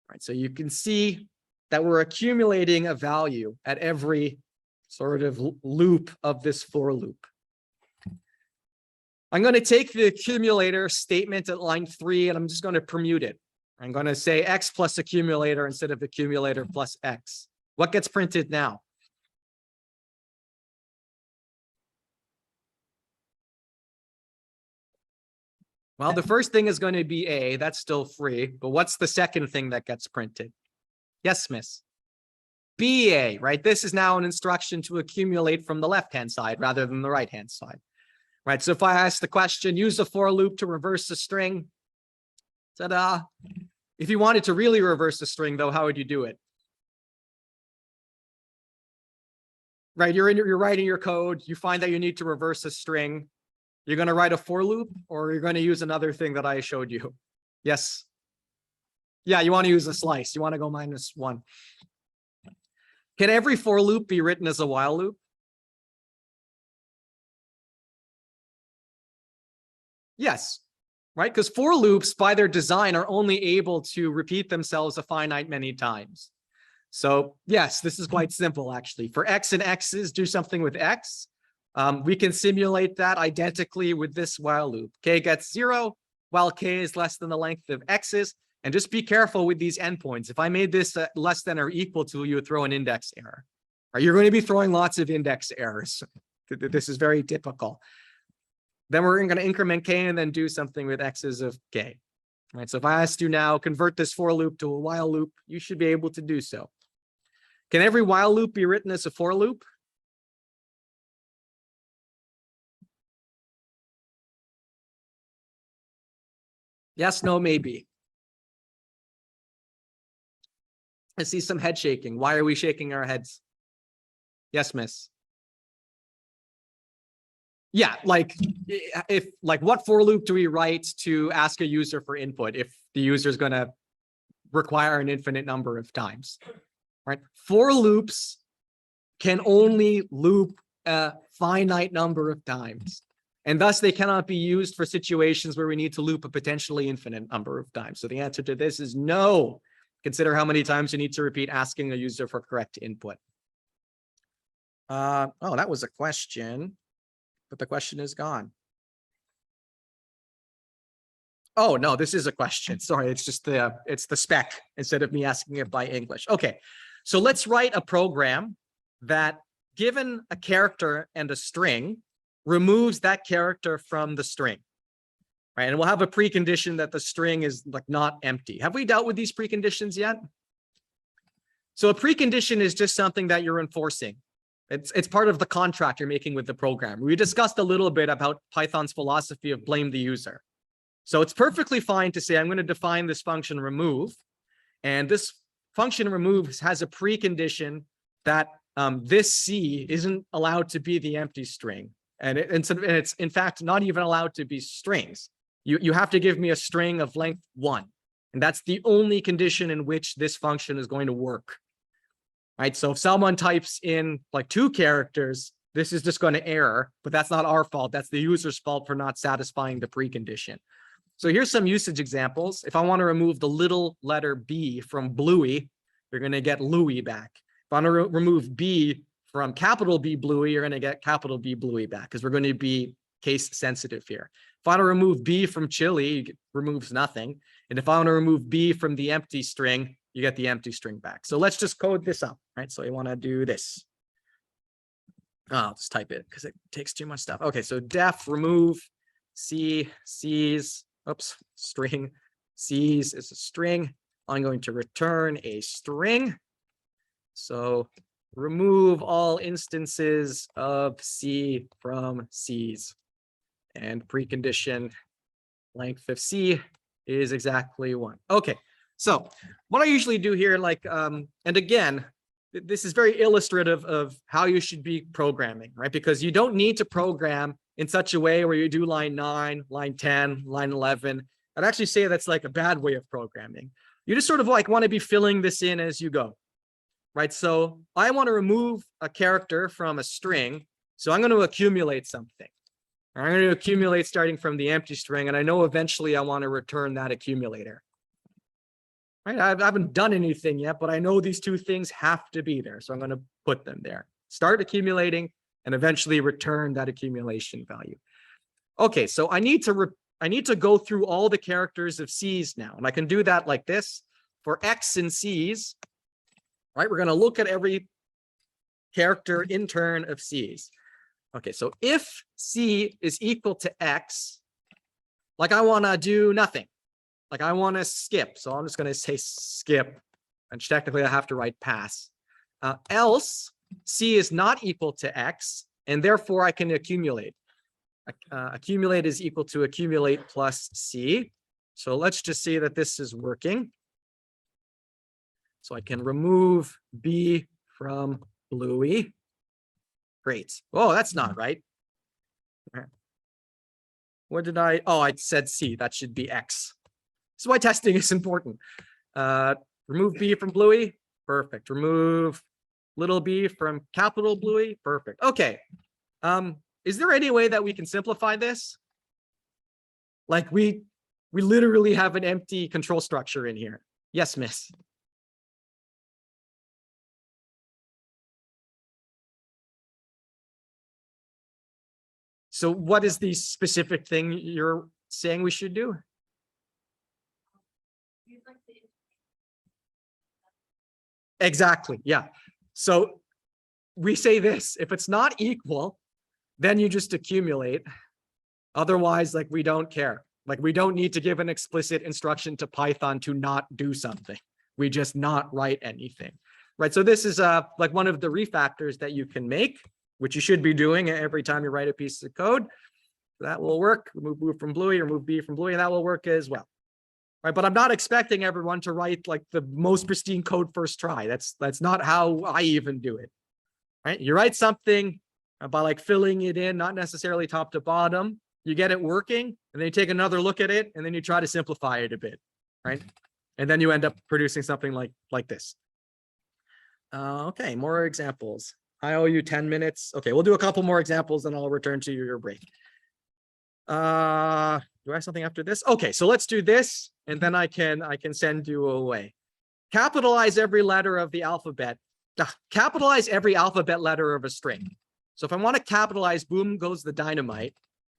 All right, so you can see that we're accumulating a value at every sort of loop of this for loop. I'm going to take the accumulator statement at line 3, and I'm just going to permute it. I'm going to say X plus accumulator instead of accumulator plus X. What gets printed now? Well, the first thing is going to be A. That's still free. But what's the second thing that gets printed? Yes, miss. BA, right? This is now an instruction to accumulate from the left-hand side rather than the right-hand side. Right, so if I ask the question, use a for loop to reverse a string, ta-da. If you wanted to really reverse a string, though, how would you do it? Right, you're writing your code, you find that you need to reverse a string. You're going to write a for loop, or you're going to use another thing that I showed you? Yes. Yeah, you want to use a slice. You want to go -1. Can every for loop be written as a while loop? Yes, right? Because for loops by their design are only able to repeat themselves a finite many times. So yes, this is quite simple actually. For X and X's, do something with X. We can simulate that identically with this while loop. K gets 0 while K is less than the length of X's. And just be careful with these endpoints. If I made this less than or equal to, you would throw an index error. Right? You're going to be throwing lots of index errors. This is very typical. Then we're going to increment K and then do something with X's of K. Right, so if I asked you now, convert this for loop to a while loop, you should be able to do so. Can every while loop be written as a for loop? Yes, no, maybe. I see some head shaking. Why are we shaking our heads? Yes, miss. Yeah, like what for loop do we write to ask a user for input if the user is going to require an infinite number of times, right? For loops can only loop a finite number of times, and thus they cannot be used for situations where we need to loop a potentially infinite number of times. So the answer to this is no. Consider how many times you need to repeat asking a user for correct input. Oh, that was a question. But the question is gone. Oh, no, this is a question. Sorry, it's just it's the spec instead of me asking it by English. Okay, so let's write a program that, given a character and a string, removes that character from the string. Right, and we'll have a precondition that the string is like not empty. Have we dealt with these preconditions yet? So a precondition is just something that you're enforcing. It's part of the contract you're making with the program. We discussed a little bit about Python's philosophy of blame the user. So it's perfectly fine to say, I'm going to define this function remove. And this function remove has a precondition that this C isn't allowed to be the empty string. And it's in fact not even allowed to be strings. You have to give me a string of length 1. And that's the only condition in which this function is going to work. Right, so if someone types in like 2 characters, this is just going to error, but that's not our fault. That's the user's fault for not satisfying the precondition. So here's some usage examples. If I want to remove the little letter B from Bluey, you're going to get Louie back. If I want to remove B from capital B Bluey, you're going to get capital B Bluey back because we're going to be case sensitive here. If I want to remove B from Chili, it removes nothing. And if I want to remove B from the empty string, you get the empty string back. So let's just code this up, right? So you want to do this. I'll just type it because it takes too much stuff. Okay, so def remove C, C's, oops, string, C's is a string. I'm going to return a string. So remove all instances of C from C's. And precondition length of C is exactly 1. Okay. So what I usually do here, like, and again, this is very illustrative of how you should be programming, right? Because you don't need to program in such a way where you do line 9, line 10, line 11. I'd actually say that's like a bad way of programming. You just sort of like want to be filling this in as you go, right? So I want to remove a character from a string. So I'm going to accumulate something. I'm going to accumulate starting from the empty string, and I know eventually I want to return that accumulator. Right? I haven't done anything yet, but I know these two things have to be there. So I'm going to put them there. Start accumulating and eventually return that accumulation value. Okay, so I need to go through all the characters of C's now, and I can do that like this. For X and C's, right, we're going to look at every character in turn of C's. Okay, so if C is equal to X, like I want to do nothing. Like I want to skip. So I'm just going to say skip. And technically I have to write pass. Else C is not equal to X, and therefore I can accumulate. Accumulate is equal to accumulate plus C. So let's just see that this is working. So I can remove B from Bluey. Great. Oh, that's not right. What did I? Oh, I said C. That should be X. This is why testing is important. Remove B from Bluey. Perfect. Remove little b from capital Bluey. Perfect. Okay. Is there any way that we can simplify this? Like we literally have an empty control structure in here. Yes, miss. So what is the specific thing you're saying we should do? Exactly. Yeah. So we say this, if it's not equal, then you just accumulate. Otherwise, like we don't care. Like we don't need to give an explicit instruction to Python to not do something. We just not write anything. Right. So this is like one of the refactors that you can make, which you should be doing every time you write a piece of code. That will work. Remove B from Bluey, remove B from Bluey, and that will work as well. Right, but I'm not expecting everyone to write like the most pristine code first try. That's not how I even do it. Right? You write something by like filling it in, not necessarily top to bottom. You get it working, and then you take another look at it, and then you try to simplify it a bit, right? And then you end up producing something like this. Okay, more examples. I owe you 10 minutes. Okay, we'll do a couple more examples, and I'll return to your break. Do I have something after this? Okay, so let's do this, and then I can send you away. Capitalize every letter of the alphabet. Capitalize every alphabet letter of a string. So if I want to capitalize boom goes the dynamite,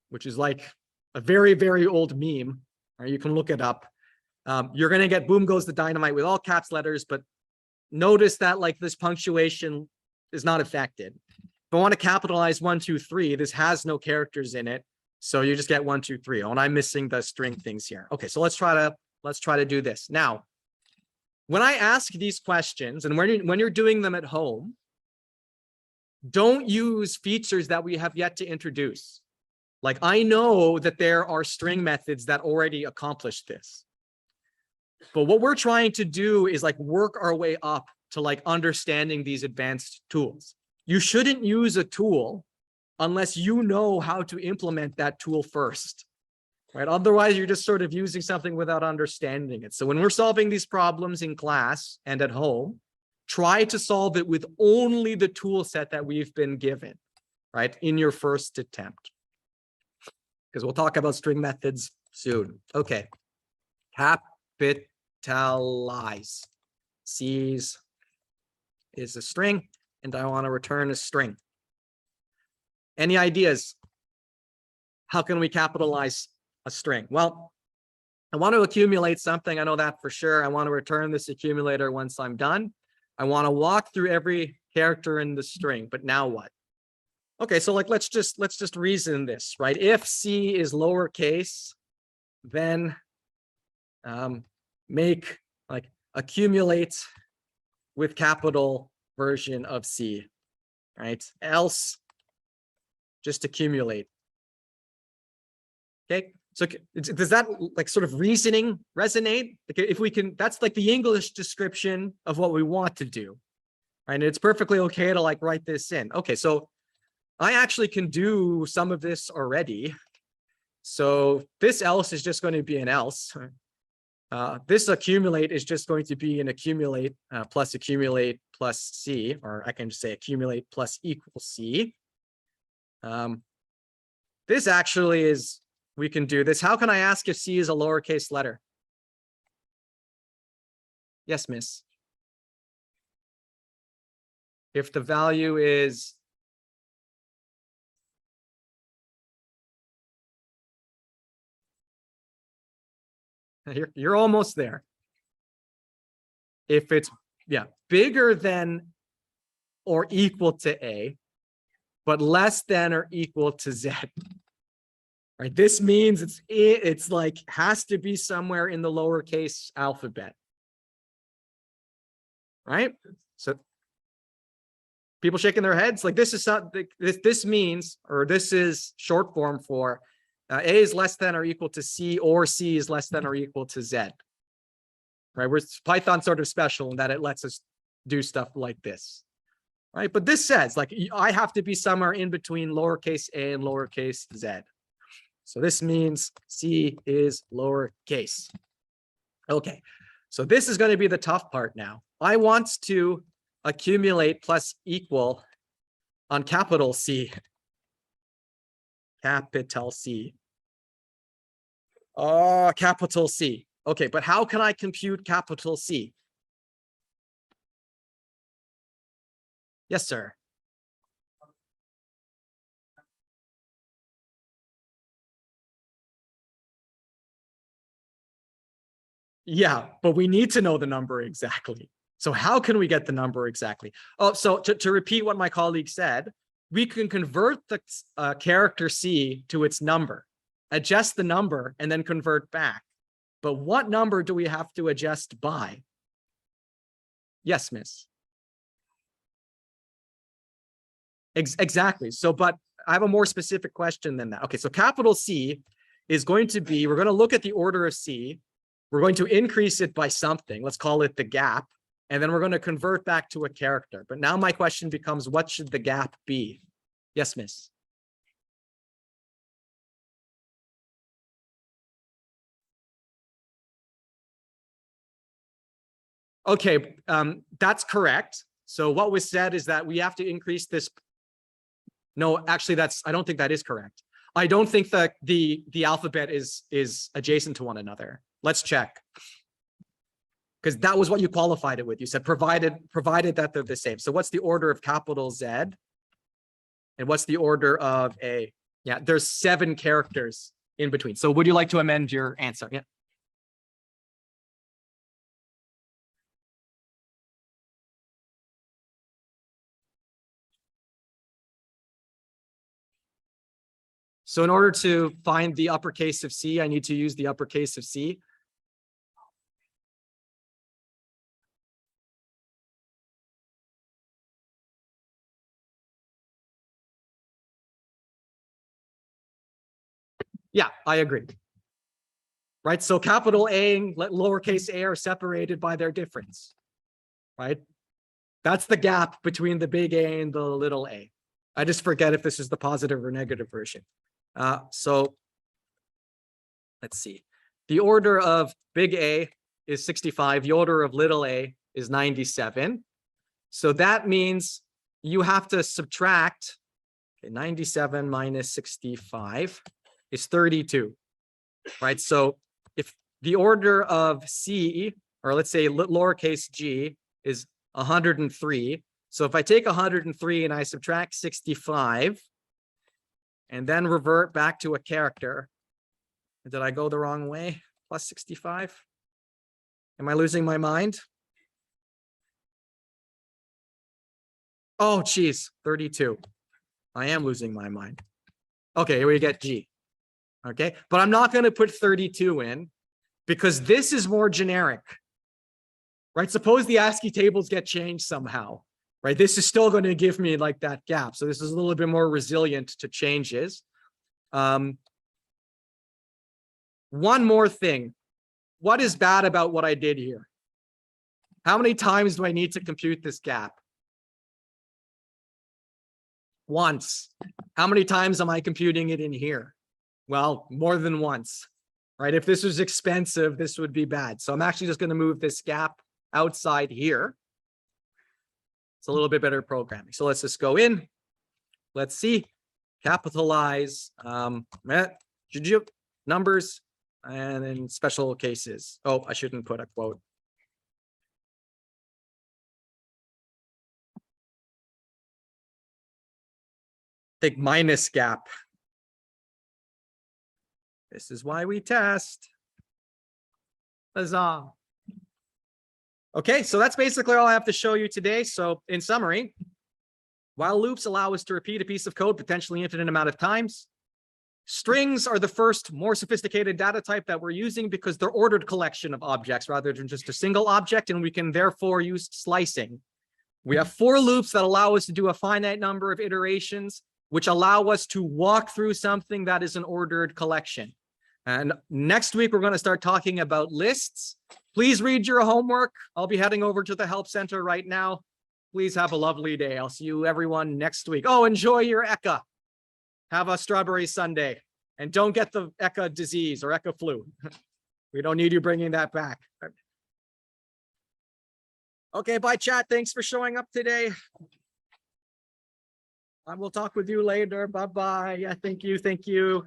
which is like a very, very old meme, or you can look it up. You're going to get boom goes the dynamite with all caps letters, but notice that like this punctuation is not affected. If I want to capitalize 1, 2, 3, this has no characters in it. So you just get 1, 2, 3. Oh, and I'm missing the string things here. Okay, so let's try to do this. Now, when I ask these questions and when you're doing them at home, don't use features that we have yet to introduce. Like I know that there are string methods that already accomplish this. But what we're trying to do is like work our way up to like understanding these advanced tools. You shouldn't use a tool unless you know how to implement that tool first, right? Otherwise, you're just sort of using something without understanding it. So when we're solving these problems in class and at home, try to solve it with only the tool set that we've been given, right? In your first attempt. Because we'll talk about string methods soon. Okay. Capitalize. C's is a string, and I want to return a string. Any ideas? How can we capitalize a string? Well, I want to accumulate something. I know that for sure. I want to return this accumulator once I'm done. I want to walk through every character in the string, but now what? Okay, so like let's just reason this, right? If C is lowercase, then make like accumulate with capital version of C, right? Else just accumulate. Okay, so does that like sort of reasoning resonate? Like if we can, that's like the English description of what we want to do, right? And it's perfectly okay to like write this in. Okay, so I actually can do some of this already. So this else is just going to be an else. This accumulate is just going to be an accumulate plus C, or I can just say accumulate plus equals C. This actually is, we can do this. How can I ask if C is a lowercase letter? Yes, miss. If the value is you're almost there. If it's bigger than or equal to A, but less than or equal to Z. Right? This means it's like has to be somewhere in the lowercase alphabet. Right? So people shaking their heads like this is something this means, or this is short form for A is less than or equal to C, or C is less than or equal to Z. Right? We're Python sort of special in that it lets us do stuff like this. Right? But this says like I have to be somewhere in between lowercase a and lowercase z. So this means C is lowercase. Okay, so this is going to be the tough part now. I want to accumulate plus equal on capital C. Capital C. Oh, capital C. Okay, but how can I compute capital C? Yes, sir. Yeah, but we need to know the number exactly. So how can we get the number exactly? Oh, so to repeat what my colleague said, we can convert the character C to its number, adjust the number, and then convert back. But what number do we have to adjust by? Yes, miss. Exactly. So, but I have a more specific question than that. Okay, so capital C is going to be, we're going to look at the order of C. We're going to increase it by something. Let's call it the gap. And then we're going to convert back to a character. But now my question becomes, what should the gap be? Yes, miss. Okay, that's correct. So what was said is that we have to increase this. No, actually, I don't think that is correct. I don't think that the alphabet is adjacent to one another. Let's check. Because that was what you qualified it with. You said provided that they're the same. So what's the order of capital Z? And what's the order of A? Yeah, there's 7 characters in between. So would you like to amend your answer? Yeah. So in order to find the uppercase of C, I need to use the uppercase of C. Yeah, I agree. Right, so capital A and lowercase a are separated by their difference. Right, that's the gap between the big A and the little a. I just forget if this is the positive or negative version. So let's see. The order of big A is 65. The order of little a is 97. So that means you have to subtract 97 minus 65 is 32. Right? So if the order of C, or let's say lowercase g, is 103. So if I take 103 and I subtract 65 and then revert back to a character, did I go the wrong way? Plus 65? Am I losing my mind? Oh, geez, 32. I am losing my mind. Okay, here we get G. Okay, but I'm not going to put 32 in because this is more generic. Right? Suppose the ASCII tables get changed somehow. Right? This is still going to give me like that gap. So this is a little bit more resilient to changes. One more thing. What is bad about what I did here? How many times do I need to compute this gap? Once. How many times am I computing it in here? Well, more than once, right? If this was expensive, this would be bad. So I'm actually just going to move this gap outside here. It's a little bit better programming. So let's just go in. Let's see, capitalize, numbers, and then special cases. Oh, I shouldn't put a quote. Take minus gap. This is why we test. Huzzah. Okay, so that's basically all I have to show you today. So in summary, while loops allow us to repeat a piece of code potentially infinite amount of times, strings are the first more sophisticated data type that we're using because they're ordered collection of objects rather than just a single object, and we can therefore use slicing. We have for loops that allow us to do a finite number of iterations, which allow us to walk through something that is an ordered collection. And next week, we're going to start talking about lists. Please read your homework. I'll be heading over to the help center right now. Please have a lovely day. I'll see you everyone next week. Oh, enjoy your ECA. Have a strawberry sundae. And don't get the ECA disease or ECA flu. We don't need you bringing that back. Okay, bye, chat. Thanks for showing up today. I will talk with you later. Bye-bye. Yeah, thank you. Thank you.